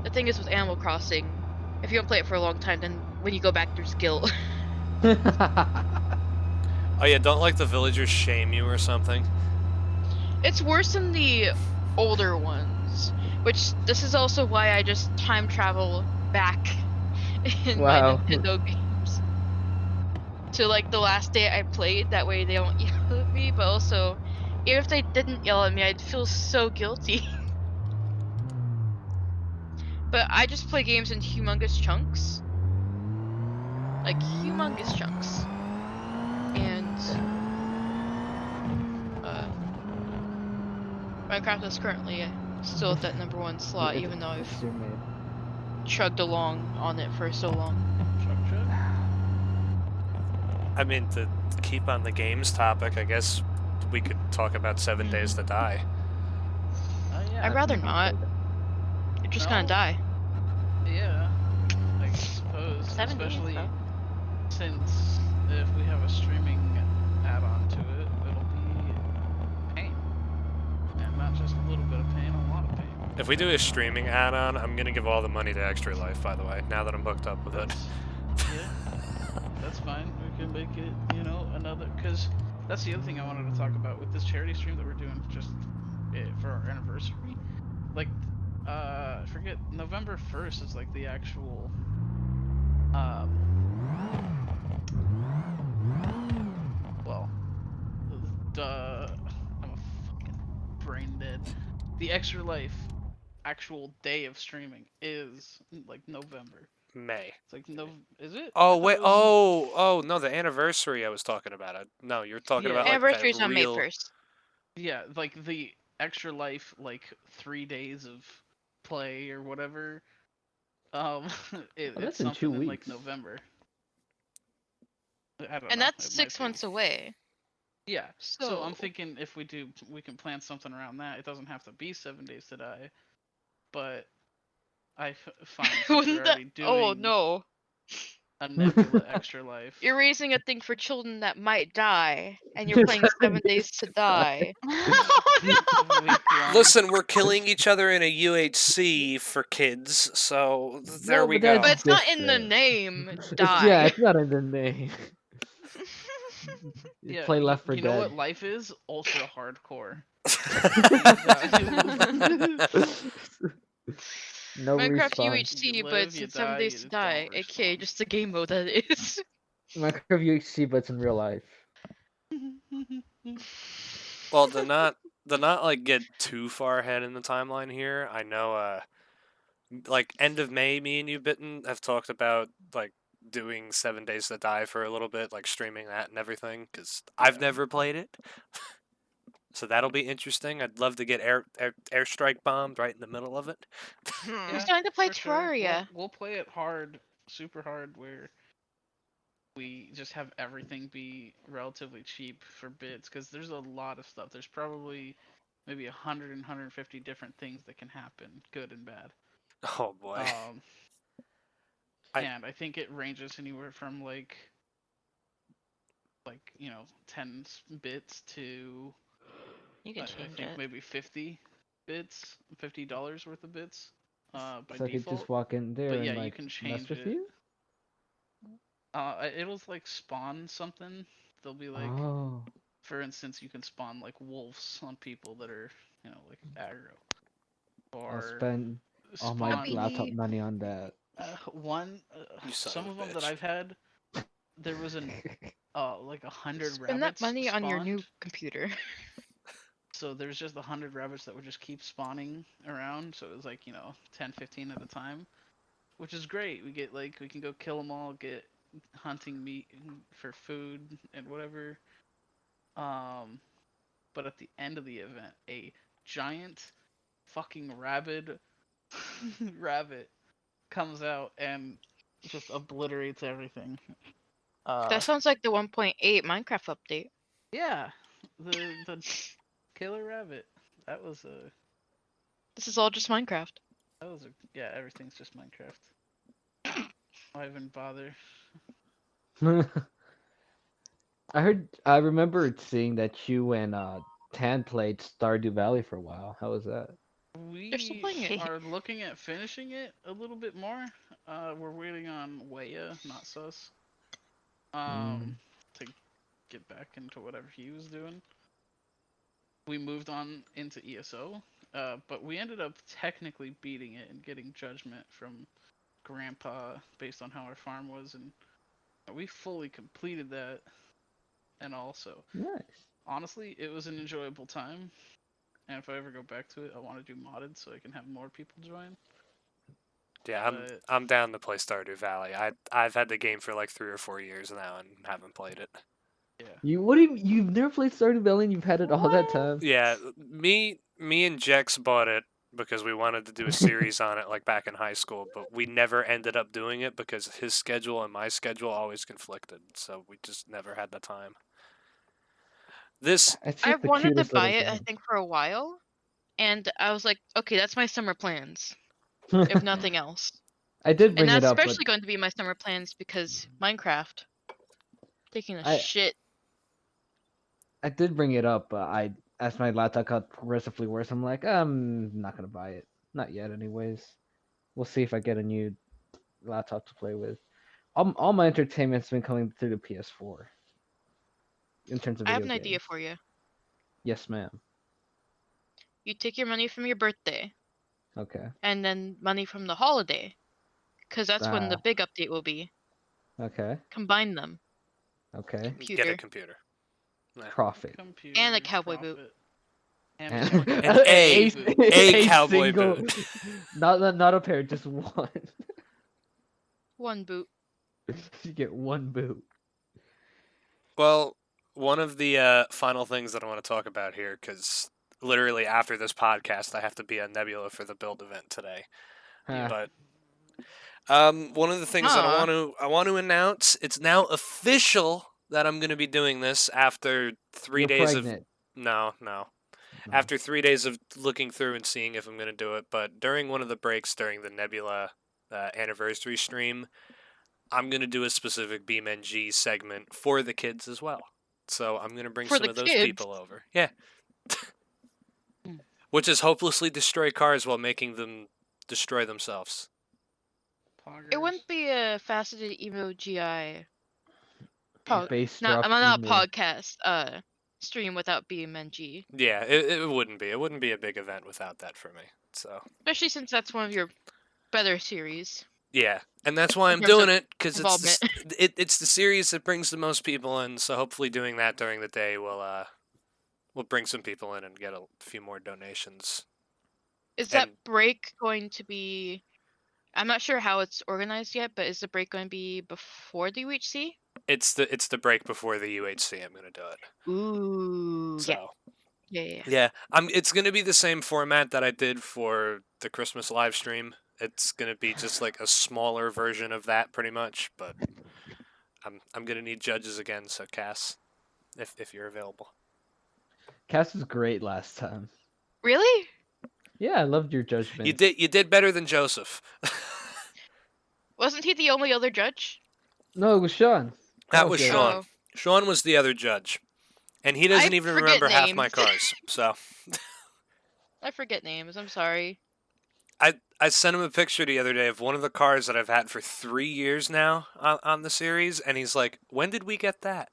the thing is with Animal Crossing, if you don't play it for a long time, then when you go back, there's guilt.
Oh yeah, don't like the villagers shame you or something.
It's worse than the older ones, which this is also why I just time travel back in my
Wow.
Nintendo games to like the last day I played. That way they don't yell at me, but also, even if they didn't yell at me, I'd feel so guilty. But I just play games in humongous chunks. Like, humongous chunks. And, Minecraft is currently still at that #1 slot, even though I've
It's your mate.
chugged along on it for so long.
Chug.
I mean, to keep on the games topic, I guess we could talk about 7 Days to Die.
Yeah.
I'd rather not. You're just gonna
No.
die.
Yeah. I suppose.
7 days,
Especially
though.
since if we have a streaming add-on to it, it'll be pain. And not just a little bit of pain, a lot of pain.
If we do a streaming add-on, I'm gonna give all the money to Extra Life, by the way, now that I'm hooked up with it.
Yeah, that's fine. We can make it, another, because that's the other thing I wanted to talk about with this charity stream that we're doing just for our anniversary. Like, I forget, November 1st is like the actual, well, duh, I'm a fucking brain dead. The Extra Life actual day of streaming is like November.
May.
It's like is it? I
Oh
thought
wait,
it was-
oh no, the anniversary I was talking about. No, you're talking
Yeah.
about like that
Anniversary's on May
real.
1st.
Yeah, like the Extra Life, like 3 days of play or whatever. Um,
Oh,
it's
that's in
something
2
in like
weeks.
November. I don't
And
know.
that's
it might
6
be.
months away.
Yeah. So I'm
So
thinking if we can plan something around that. It doesn't have to be 7 Days to Die, but I find since you're
wouldn't that?
already
Oh
doing
no!
a Nebula Extra Life.
You're raising a thing for children that might die, and you're playing 7 Days to Die.
Week-long.
Listen, we're killing each other in a UHC for kids, so there
No,
we
but
go.
But it's not in the
different.
name.
Yeah,
Die.
it's not in the name. You
Yeah,
play Left 4
you know
Dead.
what life is? Ultra hardcore.
No
Minecraft
respawn.
UHC,
You
but
live,
it's
you
7
die,
Days
you
to Die,
don't
aka
respawn.
just the game mode that it is.
Minecraft UHC, but it's in real life.
Well, to not like get too far ahead in the timeline here, I know like end of May, me and you Bitten have talked about like doing 7 Days to Die for a little bit, like streaming that and everything, because I've
Yeah.
never played it. So that'll be interesting. I'd love to get airstrike bombed right in the middle of it.
I'm starting to play
for sure.
Terraria.
We'll play it hard, super hard, where we just have everything be relatively cheap for bits, because there's a lot of stuff. There's probably maybe 100 and 150 different things that can happen, good and bad.
Oh boy.
And I think it ranges anywhere from like 10 bits to
You can
I
change
think
it.
maybe 50 bits, $50 worth of bits by
So I could
default.
just walk in there
But yeah,
and
you
like
can
mess
change
with
it.
you.
It'll like spawn something. They'll be like,
Oh,
for instance, you can spawn like wolves on people that are, like aggro.
I'll
Or
spend all my
spawn
laptop money on that.
You son
some
of
of
a
them that
bitch.
I've had, there was like 100
Spend
rabbits
that money on your new
spawned.
computer.
So there's just 100 rabbits that would just keep spawning around. So it was like 10, 15 at a time, which is great. We can go kill them all, get hunting meat for food and whatever. But at the end of the event, a giant fucking rabid rabbit comes out and just obliterates everything.
That sounds like the 1.8 Minecraft update.
Yeah, the killer rabbit. That was a
This is all just Minecraft.
yeah. Everything's just Minecraft. Why even bother?
I remember seeing that you and Tan played Stardew Valley for a while. How was that?
They're still
We
playing it.
are looking at finishing it a little bit more. We're waiting on Weya, not Sus, to get back into whatever he was doing. We moved on into ESO, but we ended up technically beating it and getting judgment from Grandpa based on how our farm was, and we fully completed that. And also,
Nice.
honestly, it was an enjoyable time. And if I ever go back to it, I want to do modded so I can have more people join.
Yeah,
But
I'm down to play Stardew Valley. I've had the game for like 3 or 4 years now and haven't played it.
yeah,
You've never played Stardew Valley and you've had it all that time?
Yeah, me and Jex bought it because we wanted to do a series on it like back in high school, but we never ended up doing it because his schedule and my schedule always conflicted, so we just never had the time. This
It's
I've
just the
wanted to
cutest
buy
little
it, I
game.
think, for a while, and I was like, okay, that's my summer plans, if nothing else.
I did
And
bring it
that's
up, but
especially going to be my summer plans because Minecraft. Taking a
I
shit.
I did bring it up, but as my laptop got progressively worse, I'm like, I'm not gonna buy it. Not yet, anyways. We'll see if I get a new laptop to play with. All my entertainment's been coming through the PS4 in terms of
I have
video
an idea
games.
for you.
Yes, ma'am.
You take your money from your birthday,
Okay.
and then money from the holiday, because that's when the
Ah.
big update will be.
Okay.
Combine them.
Okay.
get a
Computer.
computer. Nah.
Profit.
computer
And a cowboy boot.
profit. And
And
just one
An
cowboy
A-
boot.
a cowboy
single,
boot.
not a pair, just one.
One boot.
You get one boot.
Well, one of the final things that I want to talk about here, because literally after this podcast, I have to be at Nebula for the build event today.
Huh.
But One of the things that
Huh.
I want to announce, it's now official that I'm going to be doing this after 3
You're
days of
pregnant.
no.
No.
After 3 days of looking through and seeing if I'm going to do it, but during one of the breaks during the Nebula anniversary stream, I'm going to do a specific BeamNG segment for the kids as well. So I'm going to bring
For
some
the
of those
kids?
people over. Yeah. Which is hopelessly destroy cars while making them destroy themselves.
It
Poggers.
wouldn't be a faceted emo GI pod,
Bass
not
drop
I'm not
emo.
podcast stream without BMNG.
Yeah, it wouldn't be. It wouldn't be a big event without that for me. So
Especially since that's one of your better series.
yeah, and that's why
In
I'm
terms of
doing it because
involvement.
it's the series that brings the most people in. So hopefully doing that during the day will bring some people in and get a few more donations.
Is that
And
break going to be? I'm not sure how it's organized yet, but is the break going to be before the UHC?
it's the break before the UHC. I'm gonna do it.
Ooh, yeah.
So
Yeah.
yeah, it's gonna be the same format that I did for the Christmas live stream. It's gonna be just like a smaller version of that, pretty much. But I'm gonna need judges again. So Cass, if you're available.
Cass was great last time.
Really?
Yeah, I loved your judgment.
You did better than Joseph.
Wasn't he the only other judge?
No, it was Sean.
That was
good.
Sean.
Oh.
Sean was the other judge, and he doesn't
I
even
forget
remember half my
names.
cars. So
I forget names. I'm sorry.
I sent him a picture the other day of one of the cars that I've had for 3 years now on the series, and he's like, "When did we get that?"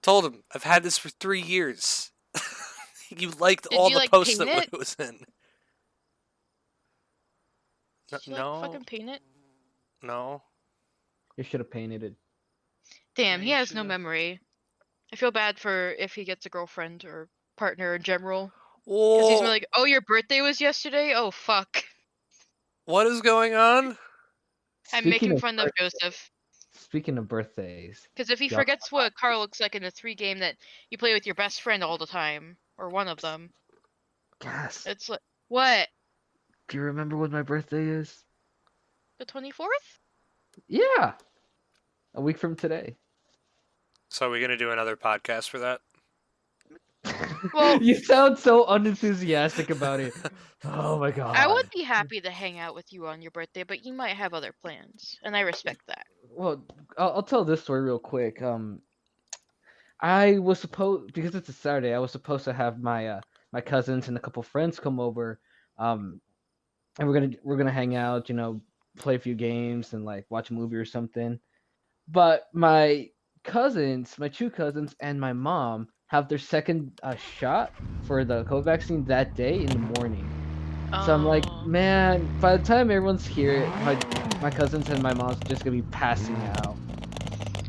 Told him I've had this for 3 years. You liked
Did
all
you,
the
like,
posts
paint
that
it?
it was in.
Did you,
No,
fucking paint it?
no.
You should have painted it.
Damn,
Yeah,
he
you
has no
shoulda.
memory. I feel bad for if he gets a girlfriend or partner in general. Because he's
Whoa,
like, oh, your birthday was yesterday? Oh, fuck.
what is going on?
I'm making
of
fun of Joseph.
Speaking of birthdays,
Because if he
y'all-
forgets what a car looks like in a 3 game that you play with your best friend all the time, or one of them,
Cass,
it's like, what?
do you remember when my birthday is?
The 24th?
Yeah, a week from today.
So are we gonna do another podcast for that?
Well-
you sound so unenthusiastic about it. Oh my god.
I would be happy to hang out with you on your birthday, but you might have other plans, and I respect that.
Well, I'll tell this story real quick. I was supposed, because it's a Saturday, I was supposed to have my my cousins and a couple friends come over, and we're gonna hang out, play a few games and like watch a movie or something. But my cousins, my two cousins, and my mom have their second shot for the COVID vaccine that day in the morning. So I'm like,
Oh.
man, by the time everyone's here, my cousins and my mom's just gonna be passing out.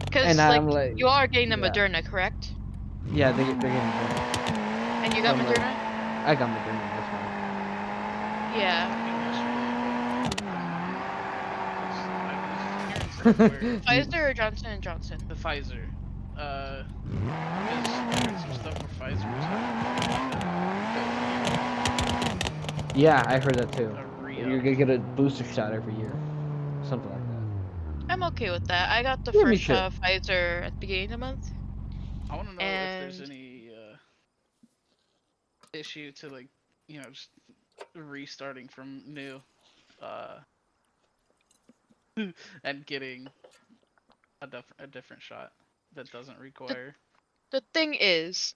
Because,
And I'm like,
you are getting the
yeah.
Moderna, correct?
Yeah, they're getting Moderna.
And you got
I'm like,
Moderna?
I got Moderna this one.
Yeah. Pfizer or Johnson & Johnson?
The Pfizer. Because I heard some stuff where Pfizer was having
Yeah, I heard that too.
a re-up.
You're gonna get a booster shot every year, something like that.
I'm okay with that. I got the
Yeah, me
first
too.
shot of Pfizer at the beginning of the month.
I want to know if there's
And-
any issue to just restarting from new, and getting a different shot that doesn't require.
The thing is,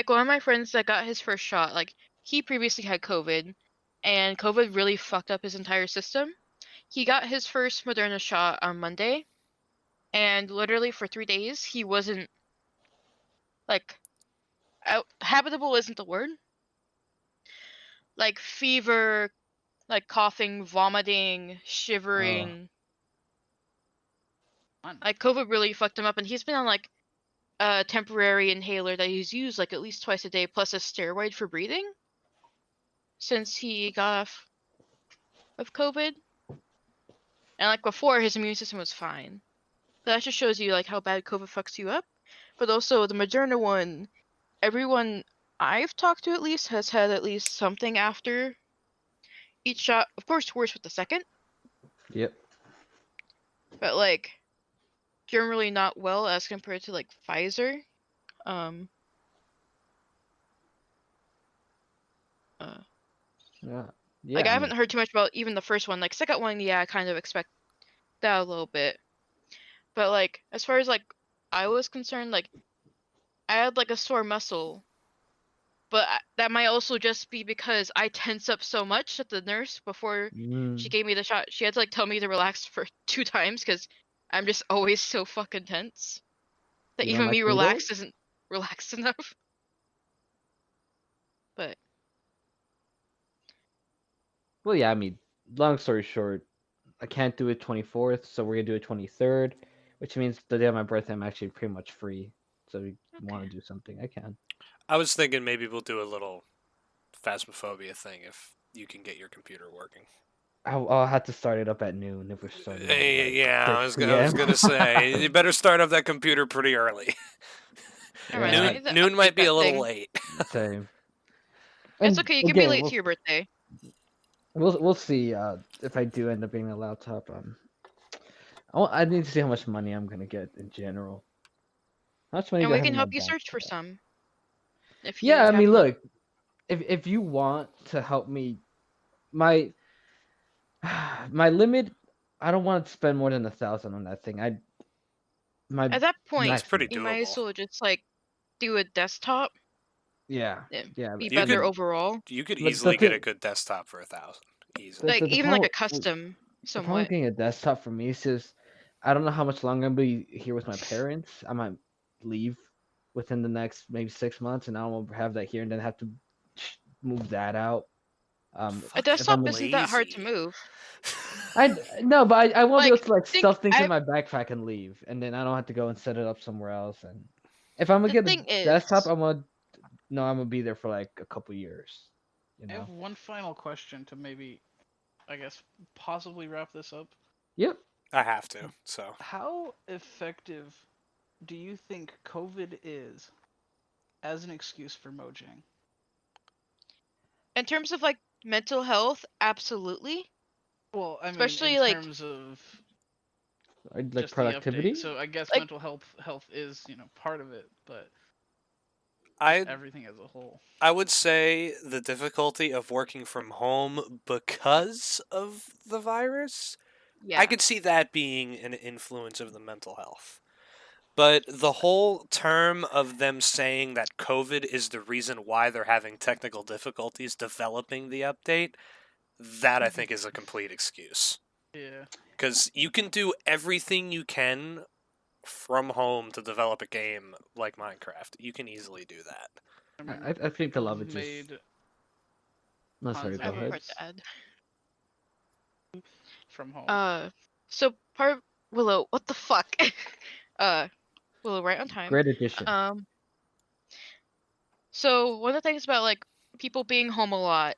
one of my friends that got his first shot, he previously had COVID, and COVID really fucked up his entire system. He got his first Moderna shot on Monday, and literally for 3 days, he wasn't, habitable isn't the word. Fever, coughing, vomiting, shivering. COVID really fucked him up, and he's been on, a temporary inhaler that he's used, at least twice a day, plus a steroid for breathing since he got off of COVID. And, before, his immune system was fine. But that just shows you, how bad COVID fucks you up. But also, the Moderna one, everyone I've talked to at least has had at least something after each shot, of course, worse with the second,
Yep.
but like generally not well as compared to like Pfizer. Um.
Yeah.
Like
Yeah.
I
I
haven't
mean,
heard too much about even the first one. Like second one, yeah, I kind of expect that a little bit. But like as far as like I was concerned, like I had like a sore muscle, but that might also just be because I tense up so much that the nurse before she gave me the shot, she had to like tell me to relax for 2 times because I'm just always so fucking tense that
you don't
even
like
me
needles?
relaxed isn't relaxed enough. But
Well, yeah. I mean, long story short, I can't do it 24th, so we're gonna do it 23rd, which means the day of my birthday, I'm actually pretty much free. So if you want to
okay.
do something, I can.
I was thinking maybe we'll do a little phasmophobia thing if you can get your computer working.
I'll have to start it up at noon if we're starting at like
Yeah,
6
I was
p.m.
gonna say you better start up that computer pretty early.
Never mind, I
Yeah,
need to
Noon
update
might be a
that
little
thing.
late.
same.
It's
And
okay, you can be
again,
late to your birthday.
we'll see if I do end up getting a laptop. I need to see how much money I'm gonna get in general. How much money
And
do I
we
have
can
in my
help you
bank?
search for some if
Yeah,
you
I
have
mean,
enough.
look, if you want to help me, my my limit, I don't want to spend more than 1,000 on that thing. My
At that point,
It's pretty
maximum.
you might as
doable.
well just like do a desktop
Yeah,
and
yeah.
be
You
better
could
overall.
you could
But the
easily get a
thing,
good desktop for 1,000 easily.
Like
the
even like
problem,
a custom
the problem with
somewhat.
getting a desktop for me is just I don't know how much longer I'm gonna be here with my parents. I might leave within the next maybe 6 months, and I won't have that here, and then have to move that out.
A
If
Fucking
desktop
I'm a,
isn't that hard to
lazy.
move.
I no, but I won't be able
Like
to like
think
stuff things in
I
my backpack and leave, and then I don't have to go and set it up somewhere else. And if I'm gonna
the
get a
thing is
desktop, I'm gonna be there for like a couple years. You
I have
know.
one final question to maybe, I guess, possibly wrap this up.
Yep.
I have to. So
How effective do you think COVID is as an excuse for Mojang?
in terms of like mental health, absolutely.
Well, I mean, in
Especially like
terms of
Like
just the update.
productivity.
So I guess
like
mental health is, part of it, but just
I
everything as a whole.
I would say the difficulty of working from home because of the virus. I
yeah.
could see that being an influence of the mental health. But the whole term of them saying that COVID is the reason why they're having technical difficulties developing the update, that I think is a complete excuse.
Yeah.
Because you can do everything you can from home to develop a game like Minecraft. You can easily do that.
I
I
mean,
I think a
people
lot of
have
it just.
made
No, sorry.
tons
I
Go
of
have a
ahead.
part
games
to add.
from home.
So part of Willow, what the fuck? uh Willow, right on time.
Great addition.
So one of the things about like people being home a lot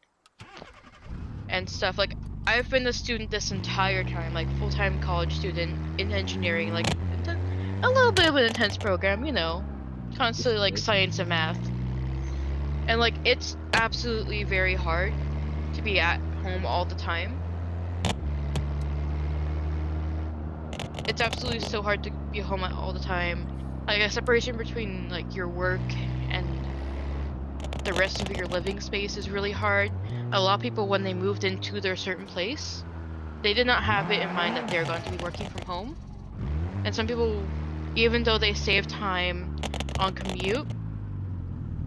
and stuff, like I've been a student this entire time, like full-time college student in engineering, like a little bit of an intense program, constantly like
Good.
science and math. And like it's absolutely very hard to be at home all the time. It's absolutely so hard to be home all the time. Like a separation between like your work and the rest of your living space is really hard. A lot of people, when they moved into their certain place, they did not have it in mind that they're going to be working from home. And some people, even though they save time on commute,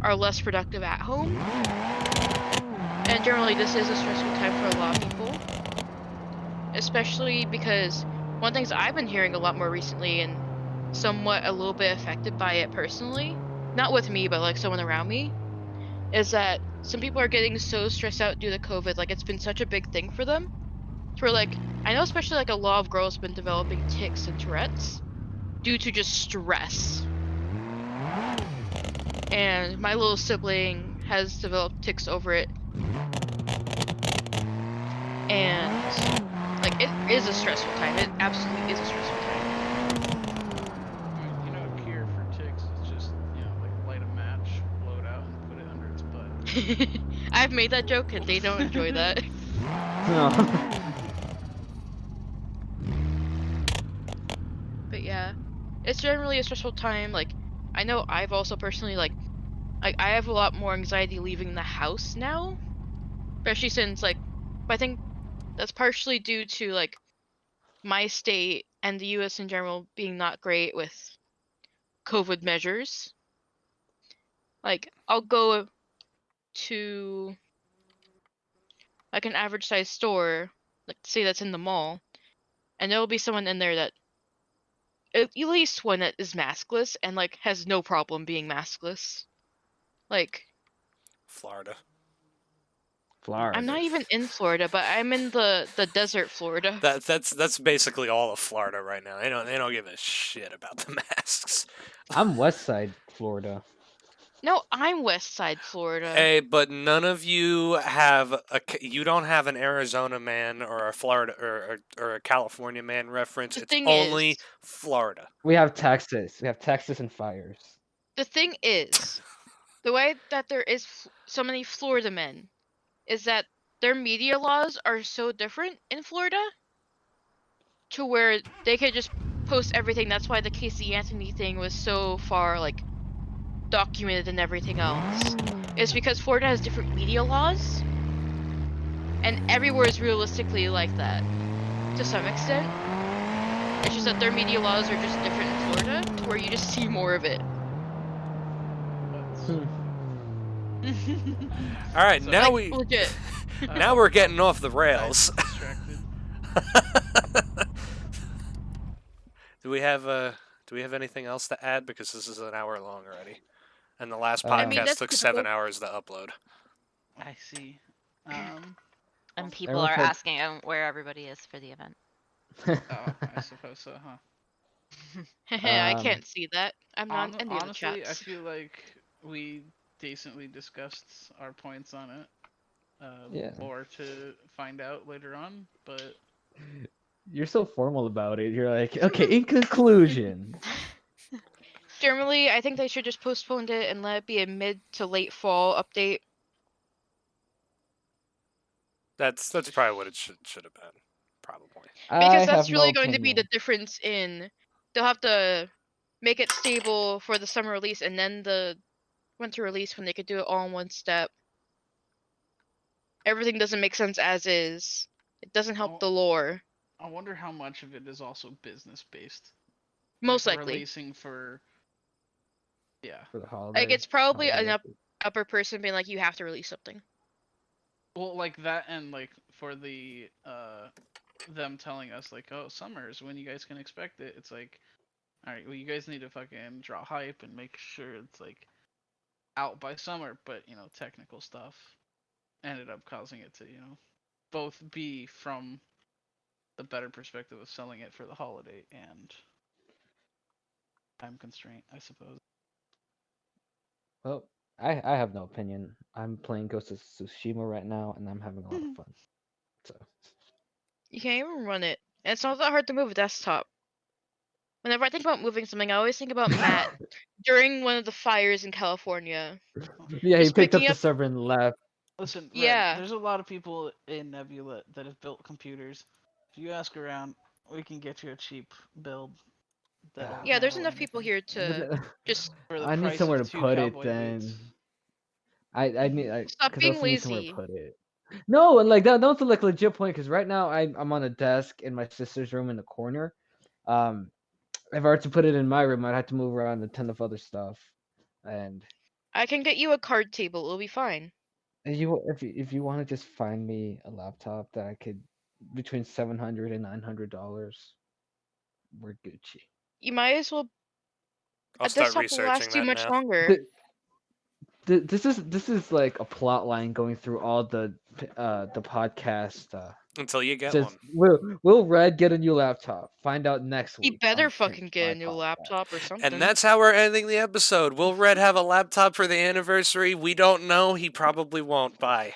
are less productive at home. And generally, this is a stressful time for a lot of people. Especially because one of the things I've been hearing a lot more recently and somewhat a little bit affected by it personally, not with me, but like someone around me, is that some people are getting so stressed out due to COVID. Like it's been such a big thing for them. For like, I know especially like a lot of girls have been developing tics and Tourette's due to just stress. And my little sibling has developed tics over it. And like it is a stressful time. It absolutely is a stressful time.
I mean, a cure for ticks is just, like light a match, blow it out, and put it under its butt.
I've made that joke and they don't enjoy that.
No.
But yeah, it's generally a stressful time. Like, I know I've also personally I have a lot more anxiety leaving the house now, especially since I think that's partially due to like my state and the U.S. in general being not great with COVID measures. Like, I'll go to like an average size store, like say that's in the mall, and there'll be someone in there that at least one that is maskless and like has no problem being maskless. Like,
Florida.
Florida.
I'm not even in Florida, but I'm in the desert Florida.
That's basically all of Florida right now. They don't give a shit about the masks.
I'm West Side Florida.
No, I'm West Side Florida.
Hey, but none of you have you don't have an Arizona man or a Florida or a California man reference.
The
It's
thing
only
is,
Florida.
We have Texas. We have Texas and fires.
the thing is, the way that there is so many Florida men is that their media laws are so different in Florida to where they could just post everything. That's why the Casey Anthony thing was so far like documented and everything else. It's because Florida has different media laws, and everywhere is realistically like that to some extent. It's just that their media laws are just different in Florida, to where you just see more of it.
All right,
So-
now
Like, legit.
now we're getting off the
I
rails.
distracted.
Do we have anything else to add? Because this is an hour long already, and the last
I
podcast
mean,
that's
took
typical.
7 hours to upload.
I see.
And people
Everyone
are
said-
asking where everybody is for the event.
Oh, I suppose so, huh?
I can't see that. I'm not in any of the
Honestly, I
chats.
feel like we decently discussed our points on it.
Yeah.
More to find out later on, but
You're so formal about it. You're like, okay, in conclusion.
Generally, I think they should just postpone it and let it be a mid to late fall update.
That's probably what it should have been. Probably.
Because
I
that's
have
really
no
going to be the
opinion.
difference in they'll have to make it stable for the summer release and then the winter release when they could do it all in one step. Everything doesn't make sense as is. It doesn't help the lore.
I wonder how much of it is also business based.
Most
Like
likely.
releasing for
For the holiday.
Like, it's probably
holiday
an
update.
upper person being like, you have to release something.
well, like that, and like for the them telling us like, oh, summer's when you guys can expect it. It's like, all right, well, you guys need to fucking draw hype and make sure it's like out by summer. But technical stuff ended up causing it to both be from the better perspective of selling it for the holiday and time constraint, I suppose.
Well, I have no opinion. I'm playing Ghost of Tsushima right now, and I'm having a lot of fun. So.
You can't even run it. And it's not that hard to move a desktop. Whenever I think about moving something, I always think about Matt during one of the fires in California.
Yeah, he
Just
picked up
picking
the
up-
server and left.
Listen, Red,
Yeah.
there's a lot of people in Nebula that have built computers. If you ask around, we can get you a cheap build. That'll
Yeah, there's
handle
enough people
anything.
here to just
For the
I need
price
somewhere
of
to
2
put it
cowboy
then.
boots.
I need
stop
because I
being
also need somewhere to
lazy.
put it. No, and like that was like legit point because right now I'm on a desk in my sister's room in the corner. If I were to put it in my room, I'd have to move around a ton of other stuff, and
I can get you a card table. It'll be fine.
if you want to just find me a laptop that I could between $700 and $900, we're Gucci.
You might as well.
I'll
A
start
desktop will last
researching
you
that
much
now.
longer.
This is like a plot line going through all the podcast.
Until you get
Just
one.
will Red get a new laptop? Find out next
He
week.
better
on
fucking get a
my
new
podcast.
laptop or something.
And that's how we're ending the episode. Will Red have a laptop for the anniversary? We don't know. He probably won't. Bye.